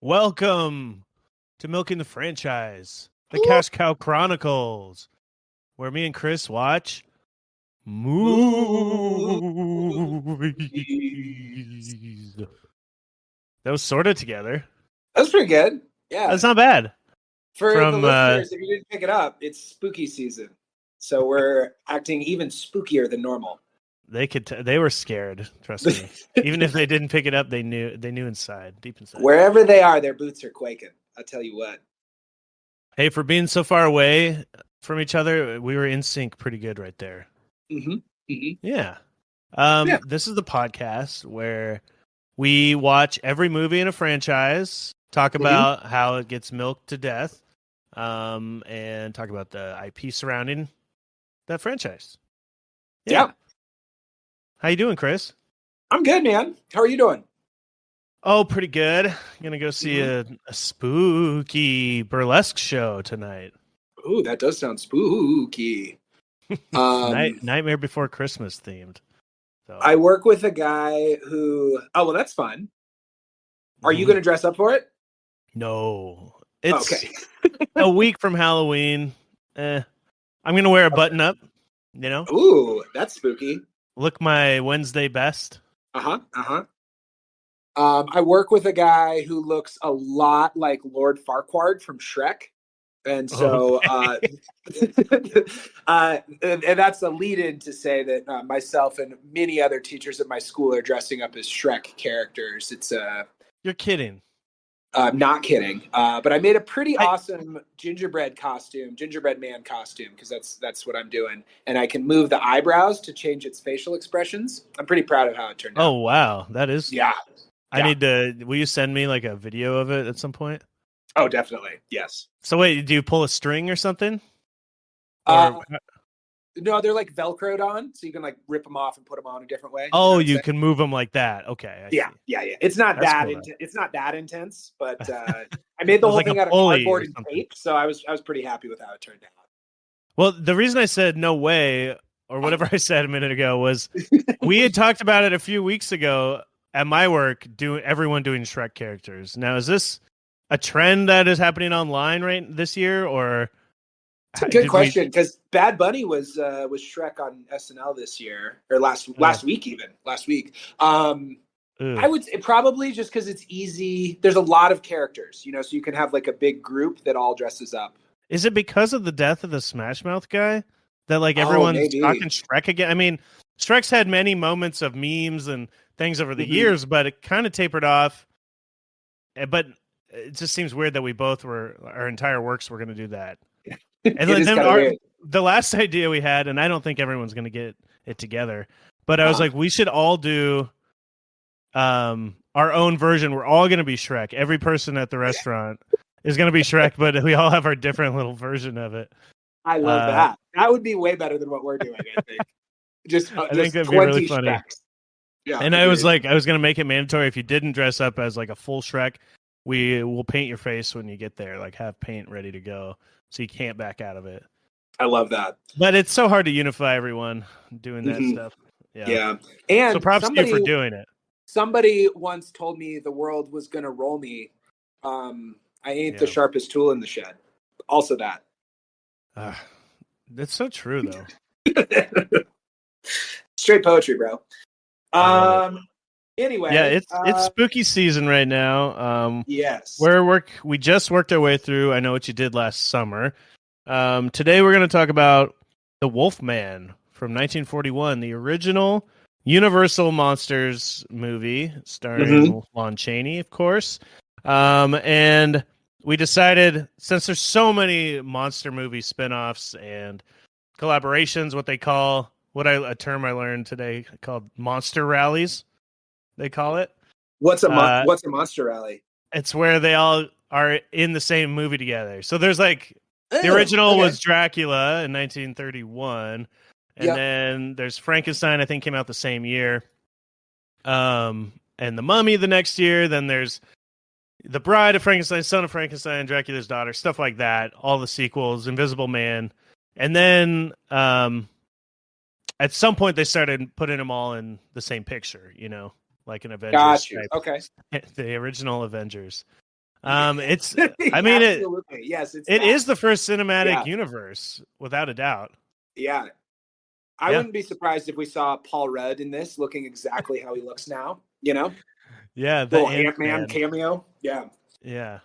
Welcome to Milking the Franchise, the Cash Cow Chronicles, where me and Chris watch movies. That was sort of together. That was pretty good. Yeah. That's not bad. For the listeners, if you didn't pick it up, it's spooky season. So we're acting even spookier than normal. They were scared, trust me. Even if they didn't pick it up, they knew inside, deep inside. Wherever they are, their boots are quaking. I'll tell you what. Hey, for being so far away from each other, we were in sync pretty good right there. Mm-hmm. Mm-hmm. Yeah. This is the podcast where we watch every movie in a franchise, talk about how it gets milked to death, and talk about the IP surrounding that franchise. Yeah. How you doing, Chris? I'm good, man. How are you doing? Oh, pretty good. I'm gonna go see a spooky burlesque show tonight. Ooh, that does sound spooky. Nightmare Before Christmas themed. So. I work with a guy who. Oh, well, that's fun. Are you going to dress up for it? No, it's a week from Halloween. I'm gonna wear a button up. You know. Ooh, that's spooky. Look my Wednesday best. I work with a guy who looks a lot like Lord Farquaad from Shrek. And so, and that's a lead-in to say that myself and many other teachers at my school are dressing up as Shrek characters. It's You're kidding. I'm not kidding. But I made a pretty awesome gingerbread man costume, because that's what I'm doing. And I can move the eyebrows to change its facial expressions. I'm pretty proud of how it turned out. Oh, wow. That is. Yeah. I need to. Will you send me like a video of it at some point? Oh, definitely. Yes. So wait, do you pull a string or something? No, they're like Velcroed on, so you can like rip them off and put them on a different way. Oh, you can move them like that. Okay. Yeah. It's not that it's not that intense, but I made the whole thing out of cardboard and tape, so I was pretty happy with how it turned out. Well, the reason I said no way, or whatever I said a minute ago, was we had talked about it a few weeks ago at my work, everyone doing Shrek characters. Now, is this a trend that is happening online this year, or? It's a good question, because Bad Bunny was Shrek on SNL this year, or last week. I would say probably just because it's easy. There's a lot of characters, so you can have like a big group that all dresses up. Is it because of the death of the Smash Mouth guy that like everyone's talking Shrek again? I mean, Shrek's had many moments of memes and things over the years, but it kind of tapered off. But it just seems weird that we both our entire works were going to do that. And then the last idea we had, and I don't think everyone's going to get it together, but I was like, we should all do our own version. We're all going to be Shrek. Every person at the restaurant is going to be Shrek, but we all have our different little version of it. I love that. That would be way better than what we're doing, I think. I think that'd be really funny. Shreks. Yeah, and I was like, I was going to make it mandatory. If you didn't dress up as like a full Shrek, we will paint your face when you get there, like have paint ready to go, so you can't back out of it. I love that. But it's so hard to unify everyone doing that stuff. Yeah. And so props to you for doing it. Somebody once told me the world was going to roll me. I ain't the sharpest tool in the shed. Also that. That's so true, though. Straight poetry, bro. Anyway, yeah, it's spooky season right now. Yes, we just worked our way through I Know What You Did Last Summer. Today we're going to talk about The Wolfman from 1941, the original Universal Monsters movie starring Lon Chaney, of course. And we decided, since there's so many monster movie spinoffs and collaborations, a term I learned today called monster rallies. They call it. What's a monster rally? It's where they all are in the same movie together. So there's like the original was Dracula in 1931, and then there's Frankenstein. I think came out the same year. And the Mummy the next year. Then there's The Bride of Frankenstein, Son of Frankenstein, Dracula's Daughter, stuff like that. All the sequels, Invisible Man, and then at some point they started putting them all in the same picture. You know, like an Avengers. Got you. Okay. The original Avengers. It's. I mean, it is the first cinematic universe without a doubt. Yeah. I wouldn't be surprised if we saw Paul Rudd in this, looking exactly how he looks now. You know. Yeah, the little Ant-Man cameo. Yeah. Yeah.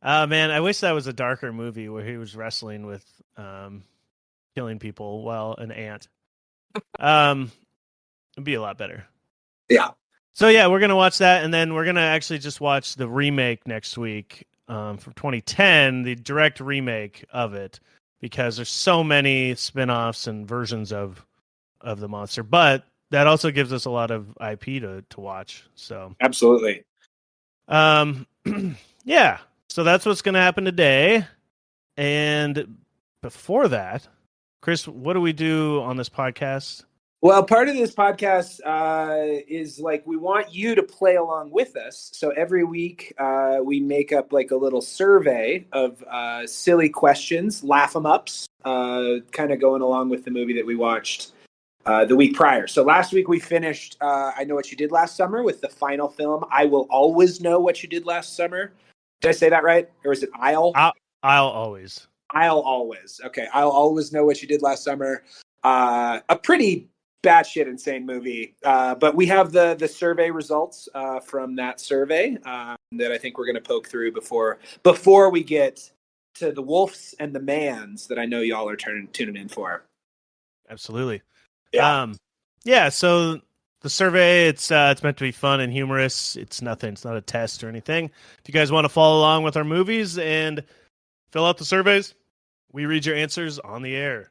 Man, I wish that was a darker movie where he was wrestling with killing people while an ant. It'd be a lot better. Yeah. So yeah, we're gonna watch that, and then we're gonna actually just watch the remake next week from 2010, the direct remake of it, because there's so many spin-offs and versions of the monster. But that also gives us a lot of IP to watch. So absolutely. Yeah. So that's what's gonna happen today. And before that, Chris, what do we do on this podcast? Well, part of this podcast is like we want you to play along with us. So every week we make up like a little survey of silly questions, laugh 'em ups, kind of going along with the movie that we watched the week prior. So last week we finished I Know What You Did Last Summer with the final film, I Will Always Know What You Did Last Summer. Did I say that right? Or is it I'll always. I'll always. Okay. I'll Always Know What You Did Last Summer. A pretty batshit insane movie. But we have the survey results from that survey that I think we're going to poke through before we get to the Wolves and the Mans that I know y'all are tuning in for. Absolutely. Yeah. So the survey, it's meant to be fun and humorous. It's nothing. It's not a test or anything. If you guys want to follow along with our movies and fill out the surveys, we read your answers on the air.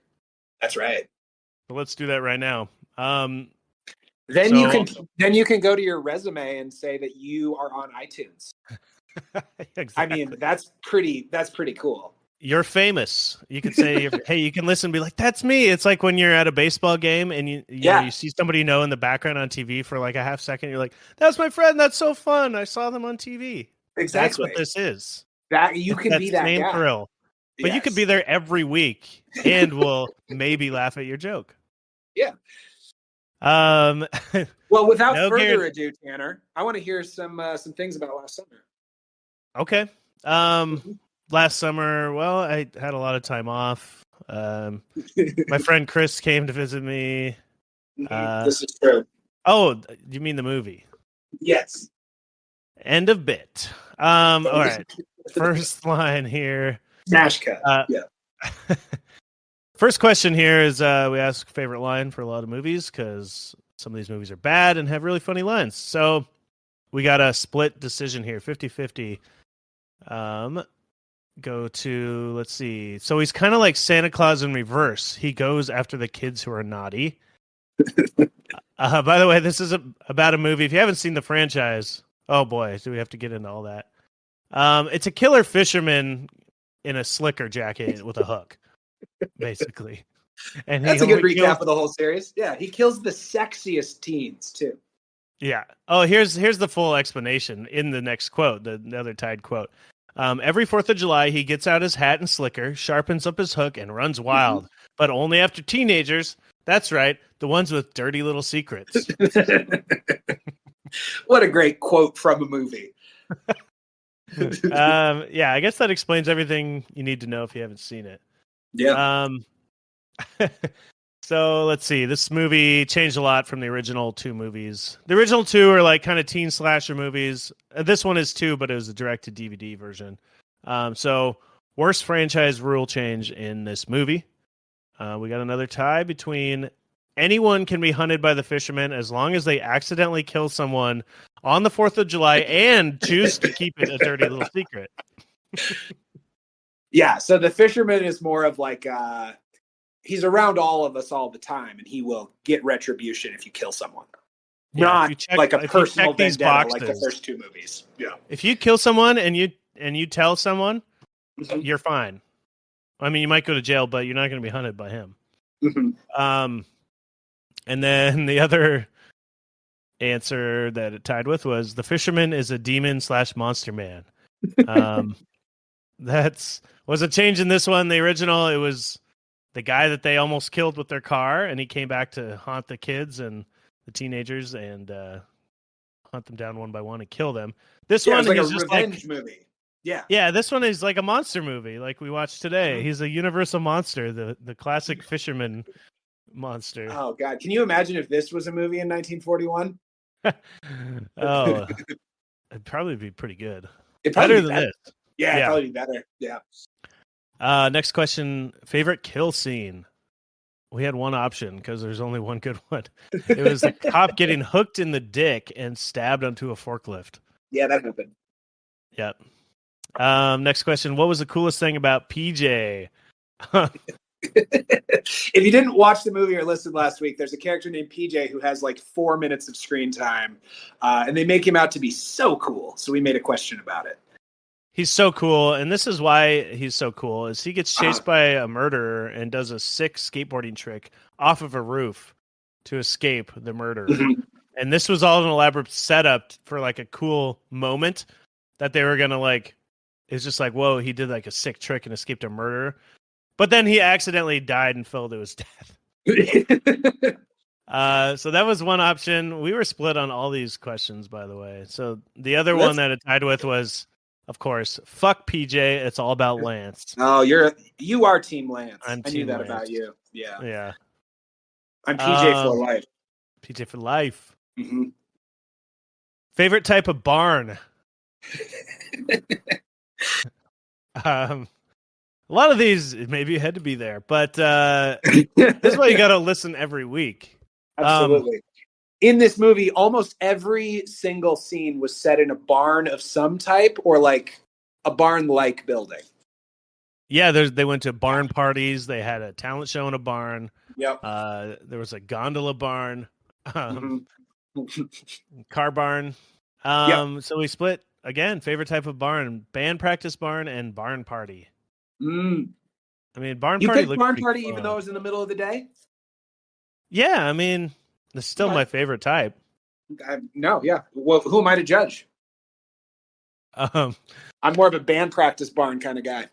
That's right. So let's do that right now. Then you can go to your resume and say that you are on iTunes. Exactly. I mean, that's pretty cool. You're famous. You could say, hey, you can listen and be like, that's me. It's like when you're at a baseball game and you know, you see somebody you know in the background on TV for like a half second. You're like, that's my friend. That's so fun. I saw them on TV. Exactly. That's what this is. That you can be that same guy. thrill. But yes. You could be there every week and we'll maybe laugh at your joke. Yeah. Well, without further ado, Tanner, I want to hear some things about last summer. Okay. Last summer, well, I had a lot of time off. My friend Chris came to visit me. This is true. Oh, you mean the movie? Yes. End of bit. All right. First line here. Smash cut. Yeah. First question here is we ask favorite line for a lot of movies because some of these movies are bad and have really funny lines. So we got a split decision here, 50-50. Go to, let's see. So he's kind of like Santa Claus in reverse. He goes after the kids who are naughty. By the way, this is about a movie. If you haven't seen the franchise, oh boy, do we have to get into all that. It's a killer fisherman in a slicker jacket with a hook, basically. And that's a good recap of the whole series. Yeah, he kills the sexiest teens too. Yeah. Oh, here's the full explanation in the next quote, the other tied quote. Every 4th of July, he gets out his hat and slicker, sharpens up his hook, and runs wild. But only after teenagers. That's right, the ones with dirty little secrets. What a great quote from a movie. Yeah, I guess that explains everything you need to know if you haven't seen it. Yeah. So let's see. This movie changed a lot from the original 2 movies. The original 2 are like kind of teen slasher movies. This one is 2, but it was a direct-to-DVD version. So worst franchise rule change in this movie. We got another tie between anyone can be hunted by the fishermen as long as they accidentally kill someone on the 4th of July and choose to keep it a dirty little secret. Yeah, so the fisherman is more of like he's around all of us all the time, and he will get retribution if you kill someone. Yeah, not like a personal vendetta like the first 2 movies. Yeah. If you kill someone and and you tell someone, Mhm. you're fine. I mean, you might go to jail, but you're not going to be hunted by him. Mhm. And then the other answer that it tied with was the fisherman is a demon/monster man. That's was a change in this one. The original, it was the guy that they almost killed with their car, and he came back to haunt the kids and the teenagers and hunt them down one by one and kill them. This Yeah, one, it's like a he's just revenge movie. Yeah. yeah, this one is like a monster movie, like we watched today. Mhm. He's a universal monster, the classic fisherman monster. Oh God, can you imagine if this was a movie in 1941? Oh, it'd probably be pretty good. It'd probably Better be than better. this. Yeah, it'd Yeah. probably be better. Yeah. Next question: favorite kill scene. We had one option because there's only one good one. It was the cop getting hooked in the dick and stabbed onto a forklift. Yeah, that happened. Yep. Next question: what was the coolest thing about PJ? If you didn't watch the movie or listen last week, there's a character named PJ who has like 4 minutes of screen time, and they make him out to be so cool. So we made a question about it. He's so cool, and this is why he's so cool: is he gets chased by a murderer and does a sick skateboarding trick off of a roof to escape the murderer. Mhm. And this was all an elaborate setup for like a cool moment that they were gonna like. It's just like, whoa, he did like a sick trick and escaped a murderer. But then he accidentally died and fell to his death. So that was one option. We were split on all these questions, by the way. So the other one that it tied with was, of course, fuck PJ. It's all about Lance. Oh, you are Team Lance. I'm I knew Team that Lance. about you. Yeah. Yeah. I'm PJ for life. PJ for life. Mm-hmm. Favorite type of barn? A lot of these, maybe you had to be there, but this is why you got to listen every week. Absolutely. In this movie, almost every single scene was set in a barn of some type or like a barn-like building. Yeah, they went to barn parties. They had a talent show in a barn. Yep. There was a gondola barn, Mm-hmm. car barn. Yep. So we split again. Favorite type of barn: band practice barn and barn party. Mm. I mean, barn You party. picked barn party fun. even though it was in the middle of the day? Yeah, I mean, it's still my favorite type. No, yeah. Well, who am I to judge? I'm more of a band practice barn kind of guy.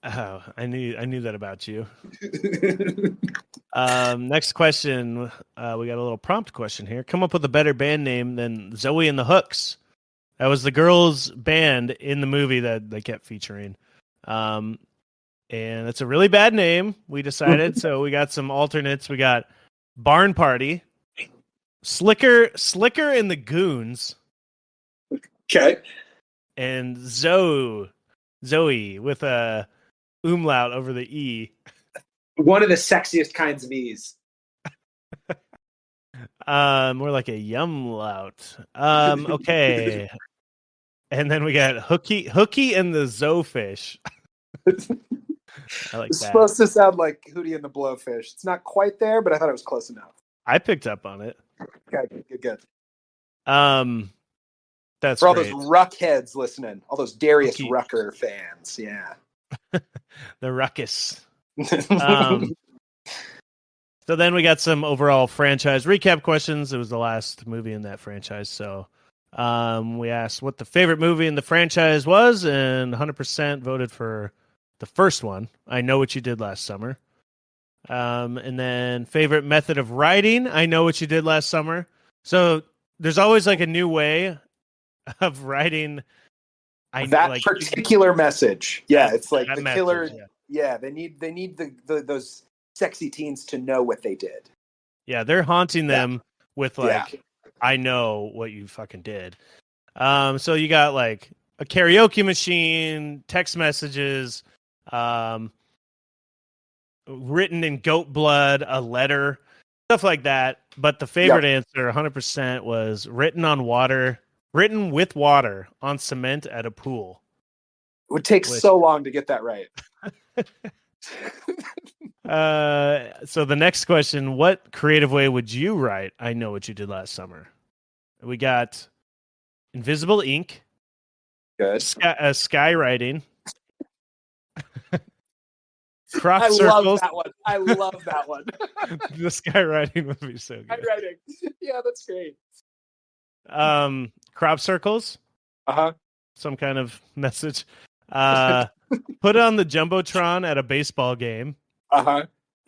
Oh, I knew that about you. Next question. We got a little prompt question here. Come up with a better band name than Zoe and the Hooks. That was the girls' band in the movie that they kept featuring. And it's a really bad name, we decided. So we got some alternates. We got Barn Party, Slicker and the Goons. Okay. And Zoe with a umlaut over the E. One of the sexiest kinds of E's. More like a yumlaut. Okay. And then we got Hooky and the Zoofish. I like It's that. supposed to sound like Hootie and the Blowfish. It's not quite there, but I thought it was close enough. I picked up on it. Okay, good. That's for all great. those Ruck heads listening, all those Darius Rucker fans. Yeah. The Ruckus. So then we got some overall franchise recap questions. It was the last movie in that franchise. So we asked what the favorite movie in the franchise was, and 100% voted for the first one, I Know What You Did Last Summer. And then favorite method of writing, I Know What You Did Last Summer. So there's always like a new way of writing that particular message. Yeah, it's like the killer. Yeah, they need those sexy teens to know what they did. Yeah, they're haunting them with I know what you fucking did. So you got like a karaoke machine, text messages, written in goat blood, a letter, stuff like that. But the favorite answer, 100%, was written with water on cement at a pool. It would take so long to get that right. So the next question, what creative way would you write I Know What You Did Last Summer? We got invisible ink, Good. Skywriting. Crop I circles. I love that one. The skywriting would be so good. Skywriting. Yeah, that's great. Crop circles. Uh-huh. Some kind of message. Put it on the Jumbotron at a baseball game. Uh-huh.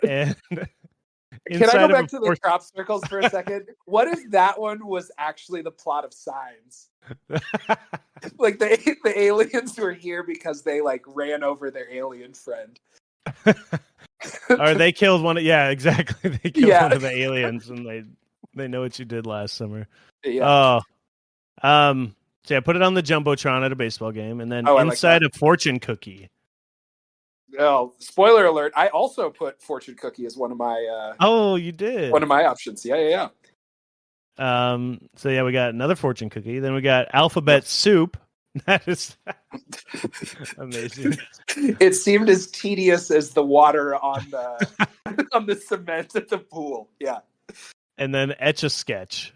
And can I go back to the crop circles for a second? What if that one was actually the plot of Signs? Like the aliens were here because they like ran over their alien friend. Or they killed one. Yeah, exactly. They killed one of the aliens, and they know what you did last summer. Yeah. So yeah, put it on the Jumbotron at a baseball game, and then inside a fortune cookie. Oh, spoiler alert! I also put fortune cookie as one of my. Oh, you did. One of my options. Yeah. So yeah, we got another fortune cookie. Then we got alphabet soup. That is amazing. It seemed as tedious as the water on the on the cement at the pool. Yeah. And then Etch-a-Sketch.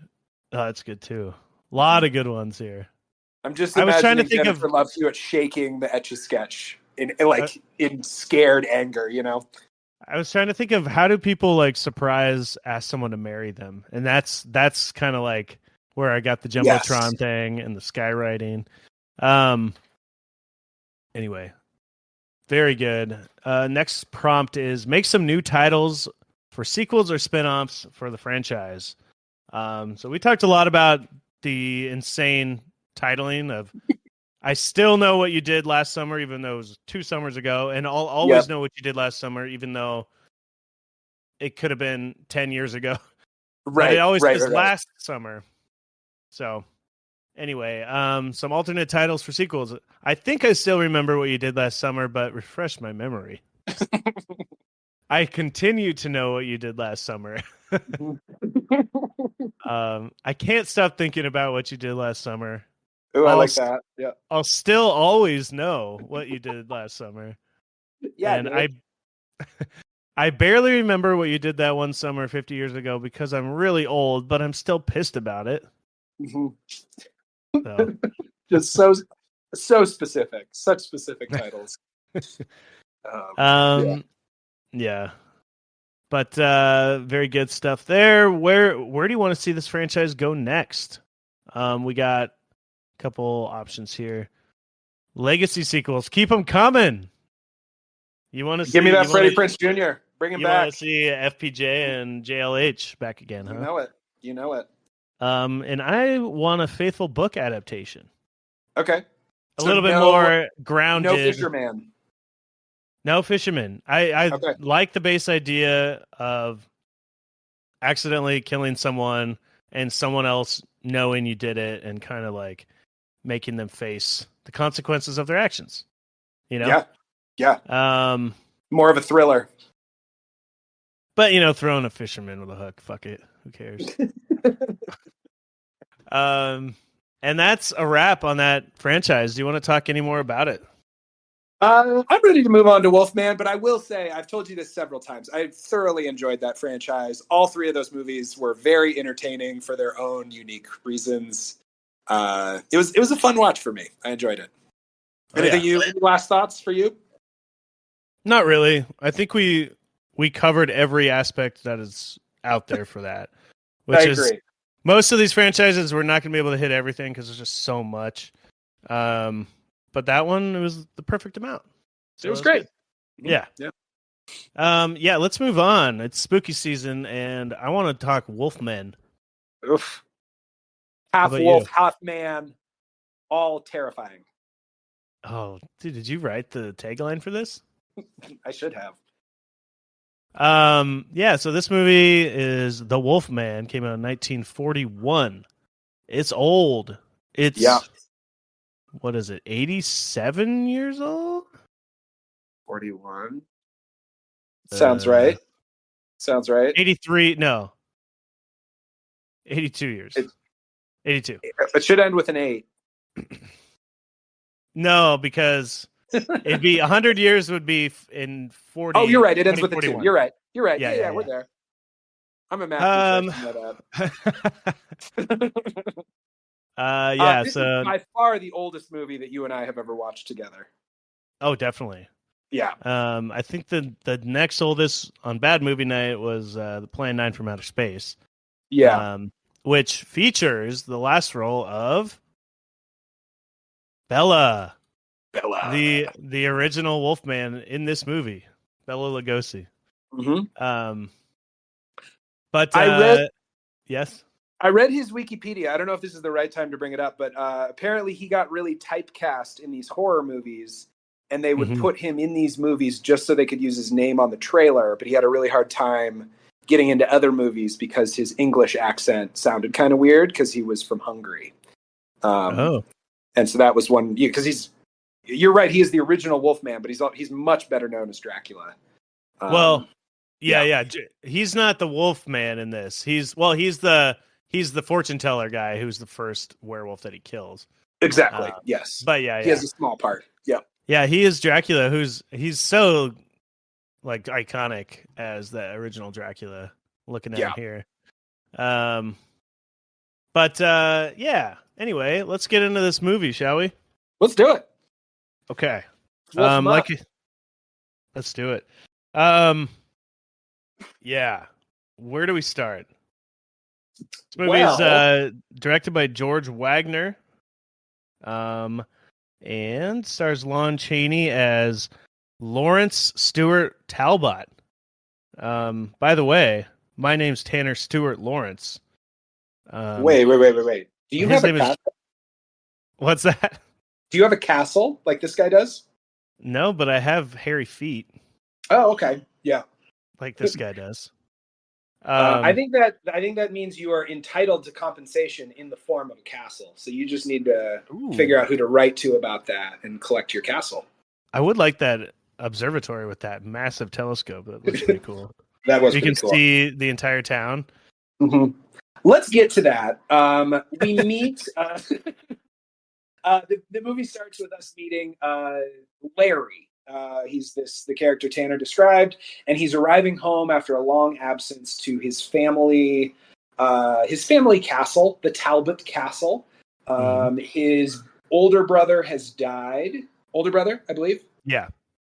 Oh, that's good too. A lot of good ones here. I'm just imagining trying to think Jennifer Love Hewitt shaking the Etch-a-Sketch in scared anger, you know. I was trying to think of how do people ask someone to marry them, and that's kind of like where I got the Jumbotron thing and the skywriting. Anyway, very good. Next prompt is make some new titles for sequels or spin-offs for the franchise. So we talked a lot about the insane titling of I still know what you did last summer, even though it was 2 summers ago, and I'll always know what you did last summer, even though it could have been 10 years ago. Right. But it always is last summer. So anyway, some alternate titles for sequels. I think I still remember what you did last summer, but refresh my memory. I continue to know what you did last summer. I can't stop thinking about what you did last summer. Oh, I like that. Yeah. I'll still always know what you did last summer. Yeah. And I barely remember what you did that one summer 50 years ago because I'm really old, but I'm still pissed about it. Mm-hmm. So. Just so specific. Such specific titles. Yeah. But very good stuff there. Where do you want to see this franchise go next? We got a couple options here. Legacy sequels, keep them coming. You want to give me that Freddie Prinze Jr. Bring him back. You want to see FPJ and JLH back again, huh? You know it. And I want a Faithful Book adaptation. Okay. A little bit more grounded. No Fisherman. No Fisherman. I like the base idea of accidentally killing someone and someone else knowing you did it and kind of like making them face the consequences of their actions. You know? Yeah. More of a thriller. But, throwing a fisherman with a hook, fuck it. Who cares? And that's a wrap on that franchise. Do you want to talk any more about it? I'm ready to move on to Wolfman, but I will say, I've told you this several times, I thoroughly enjoyed that franchise. All 3 of those movies were very entertaining for their own unique reasons. It was a fun watch for me. I enjoyed it. Any last thoughts for you? Not really. I think we covered every aspect that is out there for that. Which I agree. Is most of these franchises we're not going to be able to hit everything because there's just so much. But that one, it was the perfect amount. So it was great. Good. Yeah. Let's move on. It's spooky season, and I want to talk Wolfmen. Oof. Half wolf, half man, all terrifying. Oh, dude, did you write the tagline for this? I should have. So this movie is The Wolfman, came out in 1941. It's old. It's what is it? 87 years old? 41. Sounds right. 83, no. 82 years. 82. It should end with an 8. No, because it'd be 100 years would be in 40. Oh, you're right. It ends with a 2. You're right. Yeah, we're there. I'm a math teacher. Yeah. This So is by far the oldest movie that you and I have ever watched together. oh, definitely. Yeah. I think the next oldest on Bad Movie Night was the Plan 9 from Outer Space. Yeah. Which features the last role of Bella, the original Wolfman in this movie, Bella Lugosi. Mm-hmm. But yes, I read his Wikipedia. I don't know if this is the right time to bring it up, but apparently he got really typecast in these horror movies, and they would put him in these movies just so they could use his name on the trailer. But he had a really hard time getting into other movies because his English accent sounded kind of weird because he was from Hungary. And so that was one, because you're right, he is the original Wolfman, but he's much better known as Dracula. Yeah. He's not the Wolfman in this. He's the fortune teller guy who's the first werewolf that he kills. Exactly. Yes. But he has a small part. Yeah. Yeah, he is Dracula. He's so like iconic as the original Dracula. Looking at him here. But yeah. Anyway, let's get into this movie, shall we? Let's do it. Okay. Let's do it. Yeah. Where do we start? This movie is directed by George Wagner. And stars Lon Chaney as Lawrence Stewart Talbot. By the way, my name's Tanner Stewart Lawrence. Wait. Do you have a castle? What's that? Do you have a castle like this guy does? No, but I have hairy feet. Oh, okay. Yeah. Like this guy does. I think that means you are entitled to compensation in the form of a castle. So you just need to figure out who to write to about that and collect your castle. I would like that observatory with that massive telescope. That looks pretty cool. That was you pretty can cool. see the entire town. Mm-hmm. Let's get to that. We meet. The movie starts with us meeting Larry. He's the character Tanner described, and he's arriving home after a long absence to his family castle, the Talbot Castle. His older brother has died. Older brother, I believe. Yeah.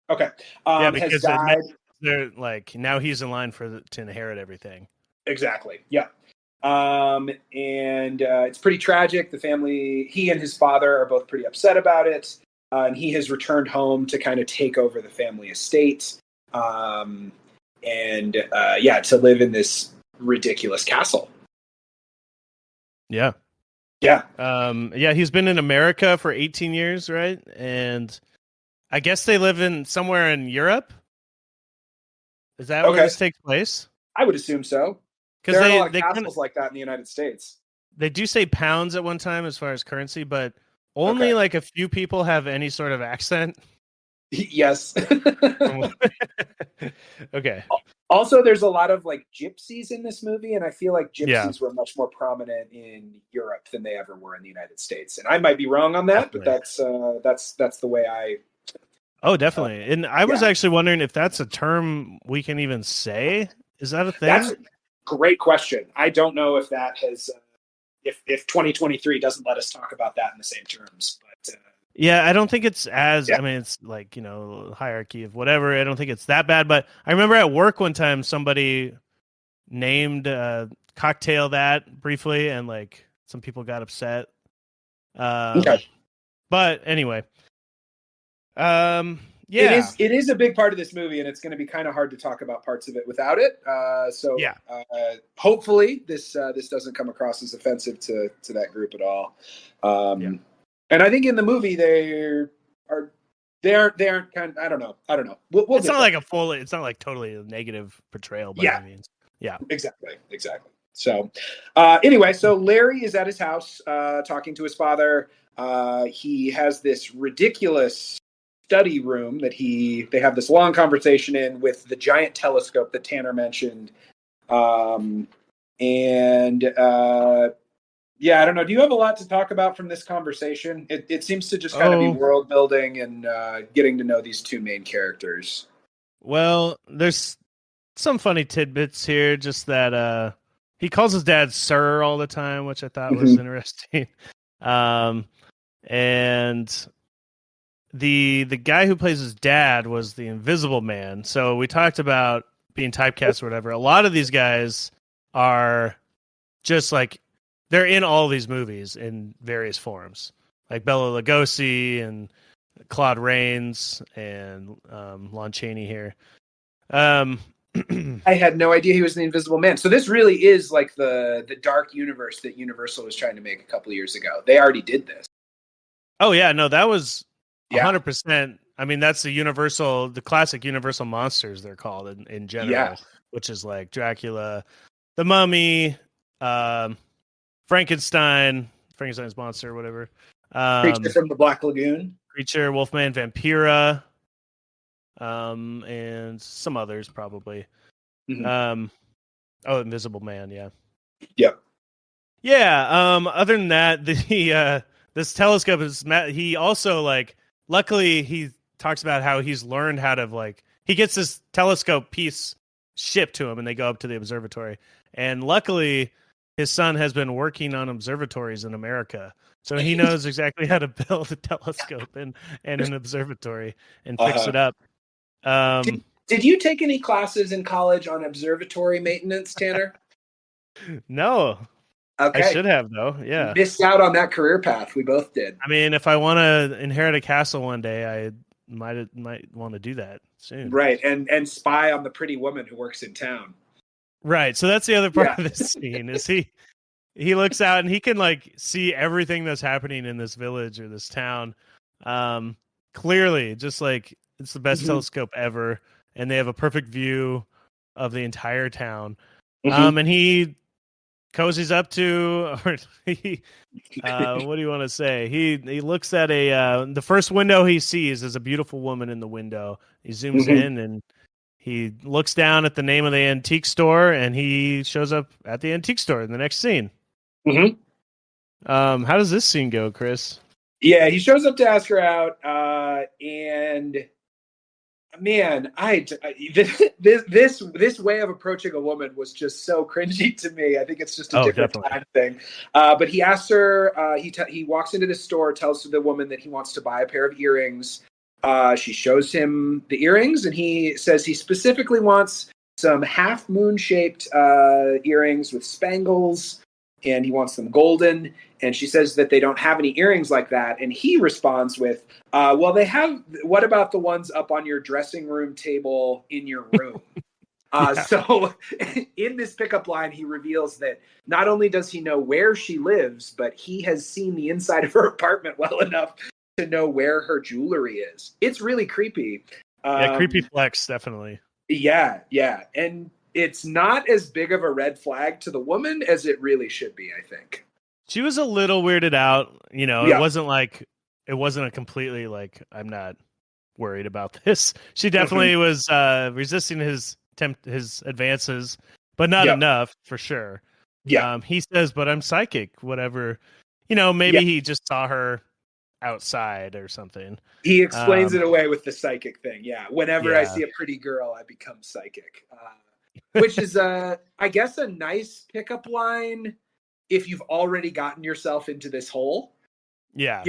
Okay. Because has died. They're like now he's in line to inherit everything. Exactly. Yeah. And it's pretty tragic. The family, he and his father are both pretty upset about it. And he has returned home to kind of take over the family estate. To live in this ridiculous castle. Yeah. Yeah. He's been in America for 18 years, right? And I guess they live in somewhere in Europe. Is that where this takes place? I would assume so. There are a lot of castles like that in the United States. They do say pounds at one time as far as currency, but only like a few people have any sort of accent. Yes. Okay. Also, there's a lot of like gypsies in this movie, and I feel like gypsies were much more prominent in Europe than they ever were in the United States. And I might be wrong on that, but that's the way I. Oh, definitely. And I was actually wondering if that's a term we can even say. Is that a thing? That's a great question. I don't know if that has, if 2023 doesn't let us talk about that in the same terms. But yeah, I don't think it's as. I mean, it's like hierarchy of whatever. I don't think it's that bad. But I remember at work one time somebody named a cocktail that briefly, and like some people got upset. Okay. But anyway. It is a big part of this movie, and it's going to be kind of hard to talk about parts of it without it. Hopefully this doesn't come across as offensive to that group at all. And I think in the movie they aren't kind of, I don't know. We'll it's not like it's not like totally a negative portrayal by any means. Yeah, exactly. So anyway, so Larry is at his house talking to his father. He has this ridiculous study room that they have this long conversation in with the giant telescope that Tanner mentioned. I don't know. Do you have a lot to talk about from this conversation? It seems to just kind of be world building and getting to know these two main characters. Well, there's some funny tidbits here. Just that he calls his dad Sir all the time, which I thought was interesting. And the guy who plays his dad was the Invisible Man. So we talked about being typecast or whatever. A lot of these guys are just like they're in all these movies in various forms, like Bela Lugosi and Claude Rains and Lon Chaney here. I had no idea he was the Invisible Man. So this really is like the dark universe that Universal was trying to make a couple of years ago. They already did this. Oh yeah, no, that was 100%. I mean, that's the classic Universal monsters they're called in general, which is like Dracula, the Mummy, Frankenstein's monster, whatever. Creature from the Black Lagoon. Creature, Wolfman, Vampira, and some others probably. Mm-hmm. Invisible Man, yeah. Yep. Yeah. Other than that, this telescope is he also like. Luckily, he talks about how he's learned how to like. He gets this telescope piece shipped to him, and they go up to the observatory. And luckily, his son has been working on observatories in America, so he knows exactly how to build a telescope and an observatory and fix it up. Did you take any classes in college on observatory maintenance, Tanner? No. Okay. I should have, though. Yeah. Missed out on that career path. We both did. I mean, if I want to inherit a castle one day, I might want to do that soon. Right. And spy on the pretty woman who works in town. Right. So that's the other part of this scene is he looks out and he can like see everything that's happening in this village or this town. Clearly, just like it's the best telescope ever. And they have a perfect view of the entire town. And he cozies up to, or he, what do you want to say? He looks at the first window he sees is a beautiful woman in the window. He zooms in and he looks down at the name of the antique store, and he shows up at the antique store in the next scene. How does this scene go, Chris? Yeah, he shows up to ask her out, and man, this way of approaching a woman was just so cringy to me. I think it's just a different time thing. But he asks her. He walks into the store, tells the woman that he wants to buy a pair of earrings. She shows him the earrings, and he says he specifically wants some half moon shaped earrings with spangles, and he wants them golden. And she says that they don't have any earrings like that. And he responds with, well, they have, what about the ones up on your dressing room table in your room? So in this pickup line, he reveals that not only does he know where she lives, but he has seen the inside of her apartment well enough to know where her jewelry is. It's really creepy. Creepy flex, definitely. Yeah. And it's not as big of a red flag to the woman as it really should be, I think. She was a little weirded out, It wasn't a completely like, I'm not worried about this. She definitely was resisting his advances, but not enough for sure. Yeah. He says, but I'm psychic, whatever, maybe he just saw her outside or something. He explains it away with the psychic thing. Yeah. Whenever I see a pretty girl, I become psychic, which is, I guess, a nice pickup line. If you've already gotten yourself into this hole, it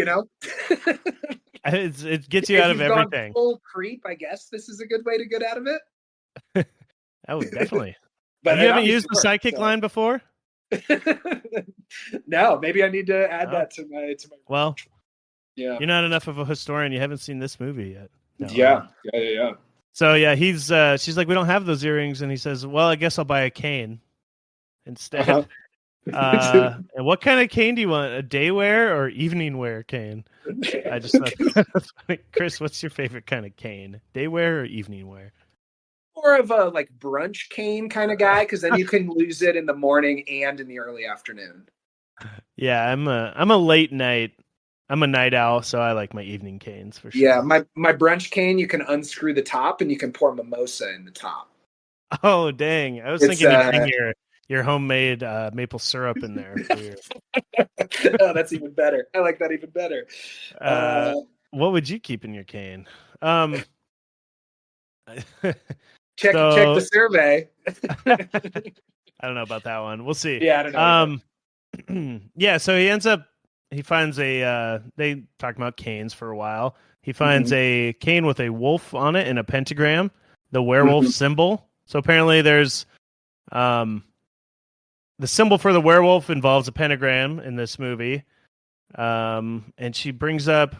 gets you out of everything. Full creep, I guess this is a good way to get out of it. Oh, definitely. But you haven't used the psychic line before? No, maybe I need to add that to my. Well, you're not enough of a historian. You haven't seen this movie yet. No, Yeah. So she's like, we don't have those earrings, and he says, well, I guess I'll buy a cane instead. And what kind of cane do you want? A day wear or evening wear cane? I just thought funny. Chris, what's your favorite kind of cane? Day wear or evening wear? More of a like brunch cane kind of guy, because then you can lose it in the morning and in the early afternoon. Yeah, I'm a late night. I'm a night owl, so I like my evening canes for sure. Yeah, my brunch cane, you can unscrew the top and you can pour mimosa in the top. Oh dang! I was thinking you bring your homemade maple syrup in there. Oh, that's even better. I like that even better. What would you keep in your cane? Check the survey. I don't know about that one. We'll see. Yeah, I don't know. Yeah, so he ends up he finds a they talk about canes for a while. He finds a cane with a wolf on it and a pentagram, the werewolf symbol. So apparently there's the symbol for the werewolf involves a pentagram in this movie. And she brings up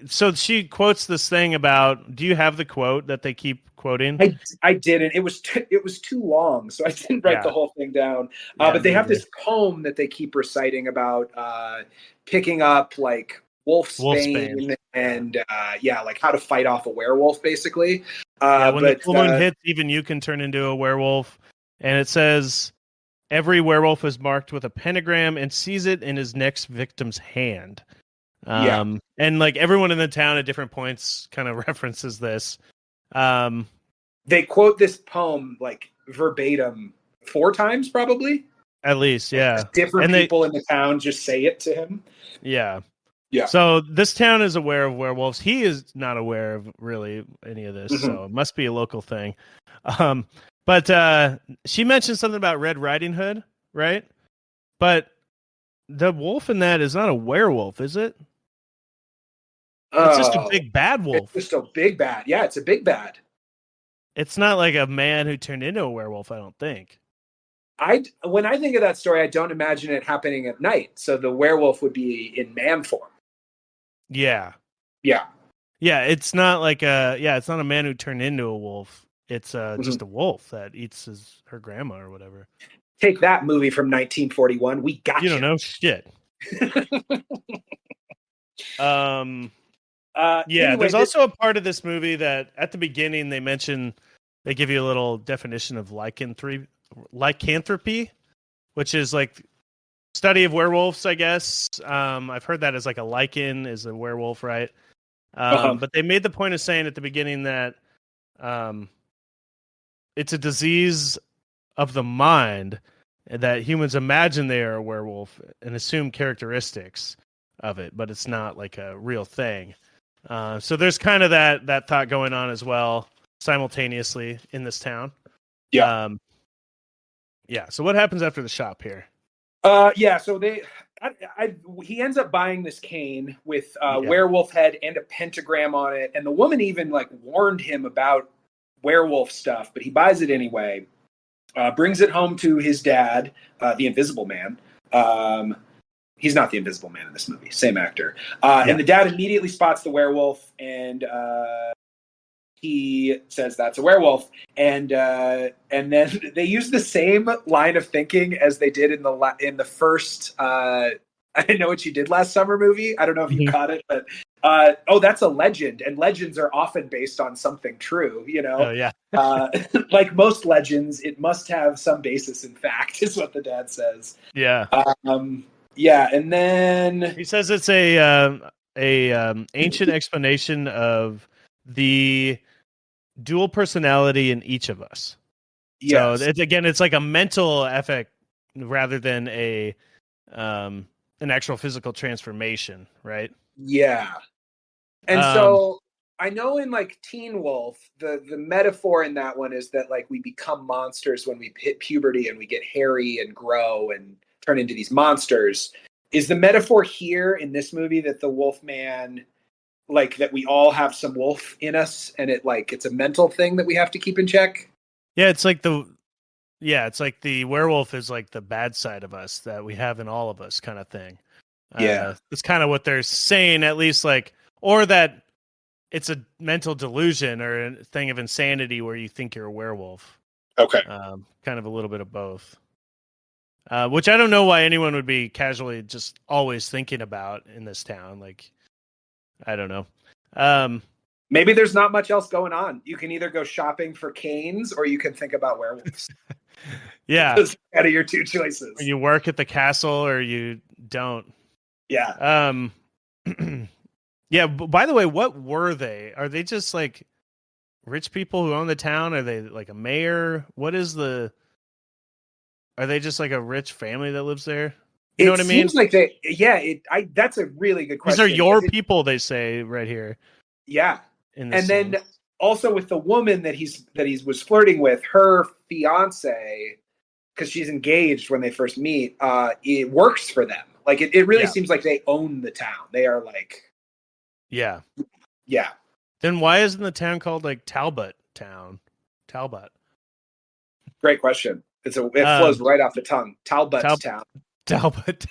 so she quotes this thing about, do you have the quote that they keep quoting? I didn't. It was too long, so I didn't write the whole thing down. But they have this poem that they keep reciting about picking up like wolfsbane and like how to fight off a werewolf, basically. When the full moon hits, even you can turn into a werewolf. And it says every werewolf is marked with a pentagram and sees it in his next victim's hand. And like everyone in the town at different points kind of references this. They quote this poem like verbatim 4 times, probably. At least, yeah. Different people in the town just say it to him. Yeah. Yeah. So this town is aware of werewolves. He is not aware of really any of this, so it must be a local thing. But she mentioned something about Red Riding Hood, right? But the wolf in that is not a werewolf, is it? It's just a big bad wolf. It's just a big bad. Yeah, it's a big bad. It's not like a man who turned into a werewolf, I don't think. When I think of that story, I don't imagine it happening at night. So the werewolf would be in man form. Yeah. Yeah. Yeah, it's not like it's not a man who turned into a wolf. It's just a wolf that eats her grandma or whatever. Take that, movie from 1941. We got you. You don't know shit. Anyway, there's also a part of this movie that at the beginning they give you a little definition of lycanthropy, which is like study of werewolves, I guess. I've heard that as like a lichen is a werewolf, right? But they made the point of saying at the beginning that it's a disease of the mind, that humans imagine they are a werewolf and assume characteristics of it, but it's not like a real thing. So there's kind of that thought going on as well, simultaneously in this town. Yeah. So what happens after the shop here? So he ends up buying this cane with werewolf head and a pentagram on it, and the woman even like warned him about werewolf stuff, but he buys it anyway. Brings it home to his dad, the Invisible Man. He's not the Invisible Man in this movie, same actor. And the dad immediately spots the werewolf, and he says that's a werewolf. And then they use the same line of thinking as they did in the first I Know What You Did Last Summer movie. I don't know if you caught it, but that's a legend, and legends are often based on something true, you know? Oh, yeah. Like most legends, it must have some basis in fact, is what the dad says. Yeah. And then he says it's a ancient explanation of the dual personality in each of us. Yes. So it's like a mental effect rather than an actual physical transformation, right? Yeah. And so I know in like Teen Wolf, the metaphor in that one is that like we become monsters when we hit puberty and we get hairy and grow and turn into these monsters. Is the metaphor here in this movie that the Wolfman, like that we all have some wolf in us and it's a mental thing that we have to keep in check? Yeah, it's like the werewolf is like the bad side of us that we have in all of us kind of thing. Yeah. It's kind of what they're saying, at least, like, or that it's a mental delusion or a thing of insanity where you think you're a werewolf. Okay. Kind of a little bit of both. Which I don't know why anyone would be casually just always thinking about in this town. Like, I don't know. Maybe there's not much else going on. You can either go shopping for canes or you can think about werewolves. Yeah. Those are out of your two choices. You work at the castle or you don't. Yeah. Yeah. By the way, what were they? Are they just like rich people who own the town? Are they like a mayor? Are they just like a rich family that lives there? You know what I mean? Seems like they. Yeah. That's a really good question. These are your people, they say right here. Yeah. Then also with the woman that he was flirting with, her fiance, because she's engaged when they first meet, it works for them. Like it really seems like they own the town. They are like, yeah. Then why isn't the town called like Talbot Town? Talbot. Great question. It flows right off the tongue. Talbot's Town. Talbot.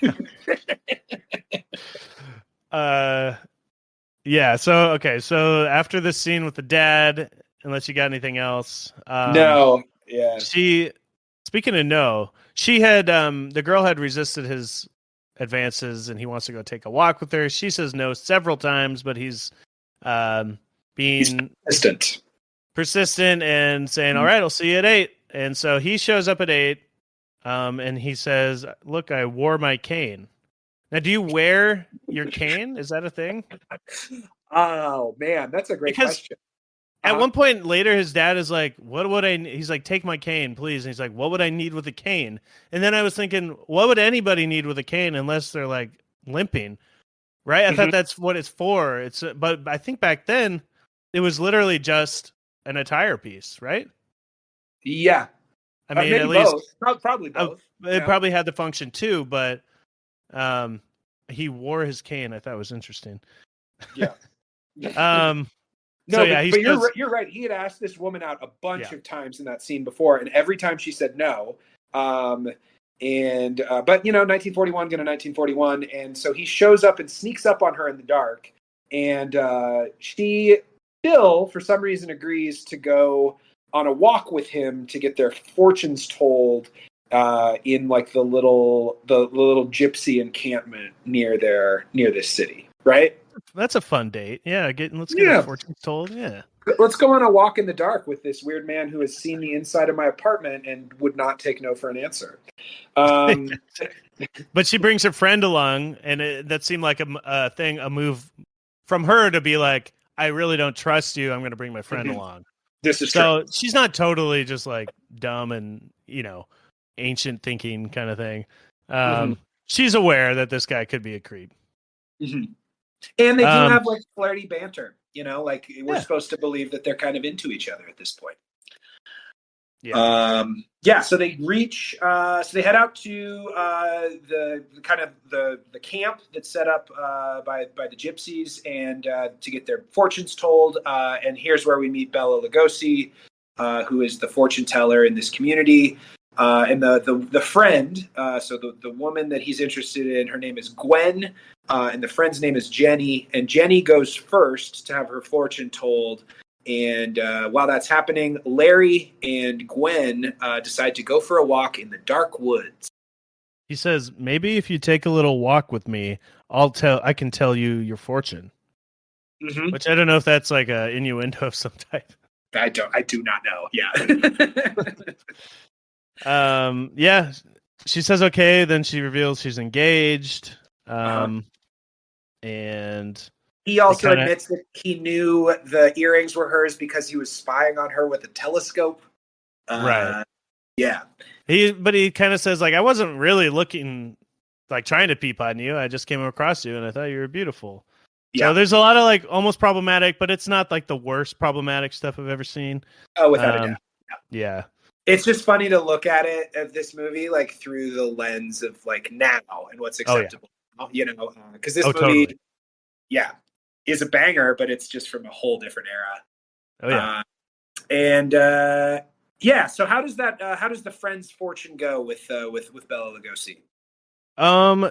Yeah. So after this scene with the dad, unless you got anything else, no. Yeah. Speaking of no, she had the girl had resisted his advances, and he wants to go take a walk with her. She says no several times, but he's being persistent and saying, "All right, I'll see you at 8." And so he shows up at 8, and he says, "Look, I wore my cane." Now, do you wear your cane? Is that a thing? Oh man, that's a great question. At one point later, his dad is like, "What would I?" He's like, "Take my cane, please." And he's like, "What would I need with a cane?" And then I was thinking, what would anybody need with a cane unless they're like limping, right? I thought that's what it's for. But I think back then it was literally just an attire piece, right? Yeah, I mean, at least probably both. It probably had the function too, but he wore his cane. I thought was interesting. Yeah. No, so, yeah, but you're right. He had asked this woman out a bunch of times in that scene before, and every time she said no. But 1941 going to 1941, and so he shows up and sneaks up on her in the dark, and she still, for some reason, agrees to go on a walk with him to get their fortunes told in like the little gypsy encampment near this city, right? That's a fun date. Yeah, let's get our fortunes told. Yeah. Let's go on a walk in the dark with this weird man who has seen the inside of my apartment and would not take no for an answer. But she brings her friend along, and that seemed like a move from her to be like, I really don't trust you. I'm going to bring my friend along. This is so true. She's not totally just like dumb and, ancient thinking kind of thing. She's aware that this guy could be a creep. Mm-hmm. And they do have like flirty banter, like we're supposed to believe that they're kind of into each other at this point. Yeah. So they reach, so they head out to the kind of the camp that's set up by the gypsies and to get their fortunes told. And here's where we meet Bela Lugosi, who is the fortune teller in this community. And the friend, so the woman that he's interested in, her name is Gwen, and the friend's name is Jenny. And Jenny goes first to have her fortune told. And while that's happening, Larry and Gwen decide to go for a walk in the dark woods. He says, "Maybe if you take a little walk with me, I can tell you your fortune." Mm-hmm. Which I don't know if that's like a innuendo of some type. I do not know. Yeah. Yeah. She says okay, then she reveals she's engaged. And he also admits that he knew the earrings were hers because he was spying on her with a telescope. Right. Yeah. But he kind of says, like, I wasn't really looking, like, trying to peep on you. I just came across you and I thought you were beautiful. Yeah. So there's a lot of like almost problematic, but it's not like the worst problematic stuff I've ever seen. Oh, without a doubt. Yeah. It's just funny to look at it of this movie like through the lens of like now and what's acceptable. Because this movie, totally. Is a banger, but it's just from a whole different era. Oh yeah. So how does the friend's fortune go with Bela Lugosi?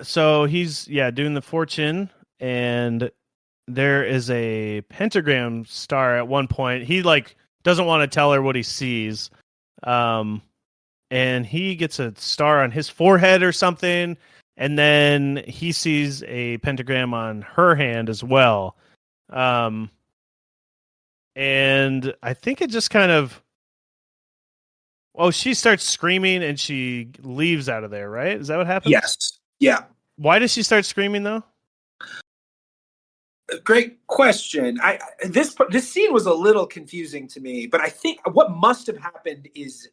So he's doing the fortune, and there is a pentagram star at one point. He like doesn't want to tell her what he sees. And he gets a star on his forehead or something, and then he sees a pentagram on her hand as well. And I think it just kind of she starts screaming and she leaves out of there, right? Is that what happens? Yes. Yeah. Why does she start screaming though? Great question. This scene was a little confusing to me, but I think what must have happened is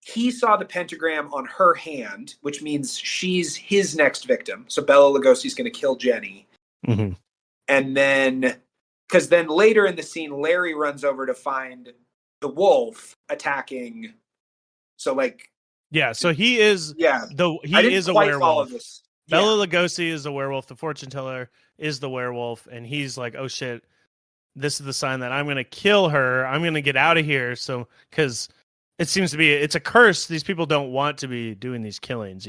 he saw the pentagram on her hand, which means she's his next victim. So Bela Lugosi's going to kill Jenny. Mm-hmm. And then, because then later in the scene, Larry runs over to find the wolf attacking. So like Yeah, so he is I is a quite follow werewolf. this. Bela Lugosi is the werewolf. The fortune teller is the werewolf, and he's like, "Oh shit, this is the sign that I'm going to kill her. I'm going to get out of here." So, because it seems to be it's a curse. These people don't want to be doing these killings.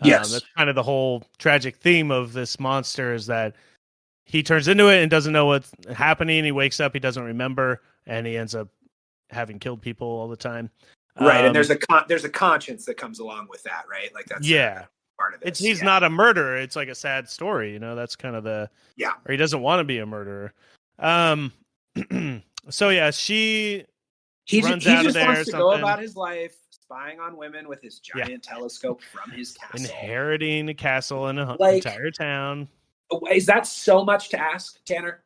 Yes. That's kind of the whole tragic theme of this monster is that he turns into it and doesn't know what's happening. He wakes up, he doesn't remember, and he ends up having killed people all the time. Right, and there's a conscience that comes along with that, right? Like that's part of it. He's not a murderer. It's like a sad story, That's kind of or he doesn't want to be a murderer. So yeah, he runs out of there. Wants to go about his life, spying on women with his giant telescope from his castle, inheriting a castle and an entire town. Is that so much to ask, Tanner?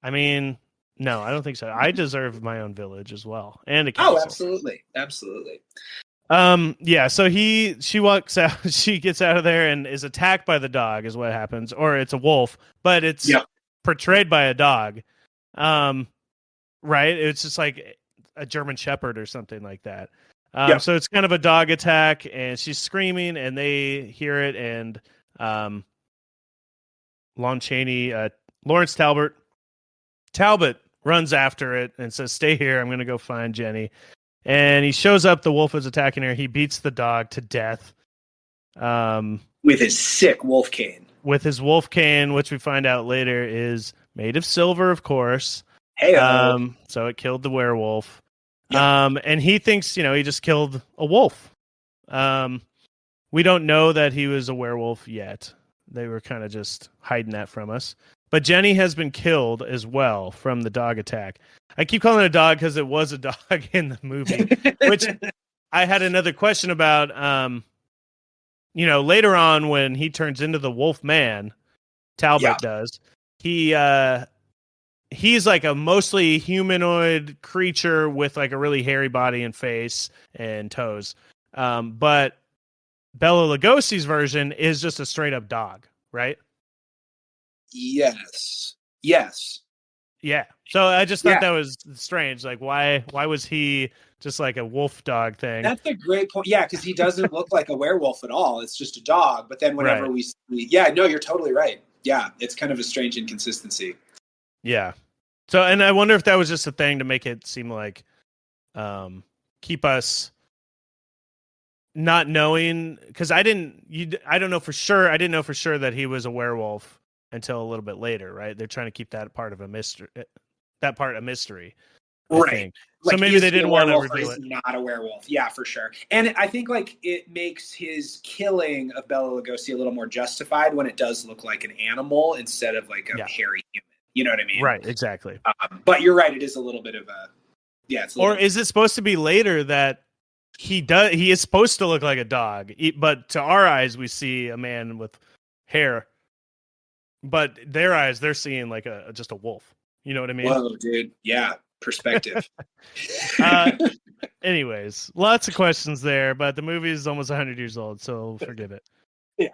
I mean, no, I don't think so. I deserve my own village as well, and a castle. Oh, absolutely. Yeah. So she walks out. She gets out of there and is attacked by the dog. Is what happens, or it's a wolf, but it's portrayed by a dog. Right? It's just like a German Shepherd or something like that. So it's kind of a dog attack, and she's screaming, and they hear it, and Lon Chaney, Lawrence Talbot runs after it and says, "Stay here. I'm going to go find Jenny." And he shows up. The wolf is attacking her. He beats the dog to death. With his sick wolf cane. With his wolf cane, which we find out later is made of silver, of course. Hey. So it killed the werewolf. Yep. And he thinks, he just killed a wolf. We don't know that he was a werewolf yet. They were kind of just hiding that from us. But Jenny has been killed as well from the dog attack. I keep calling it a dog because it was a dog in the movie, which I had another question about. Later on when he turns into the Wolf Man, Talbot does. He's like a mostly humanoid creature with like a really hairy body and face and toes. But Bela Lugosi's version is just a straight up dog, right? Yes. Yeah. So I just thought that was strange. Like, why was he just like a wolf dog thing? That's a great point. Yeah, because he doesn't look like a werewolf at all. It's just a dog. But then whenever we you're totally right. Yeah, it's kind of a strange inconsistency. Yeah. So, and I wonder if that was just a thing to make it seem like keep us not knowing, because I don't know for sure. I didn't know for sure that he was a werewolf until a little bit later, right? They're trying to keep that part of a mystery. That part a mystery, right? So maybe they didn't want to reveal it. Not a werewolf, yeah, for sure. And I think like it makes his killing of Bela Lugosi a little more justified when it does look like an animal instead of like a hairy human. You know what I mean? Right, exactly. But you're right; it is a little bit of a is it supposed to be later that he is supposed to look like a dog, but to our eyes we see a man with hair, but their eyes they're seeing like just a wolf. You know what I mean? Whoa, dude! Yeah, perspective. Anyways, lots of questions there, but the movie is almost 100 years old, so forgive it. Yeah.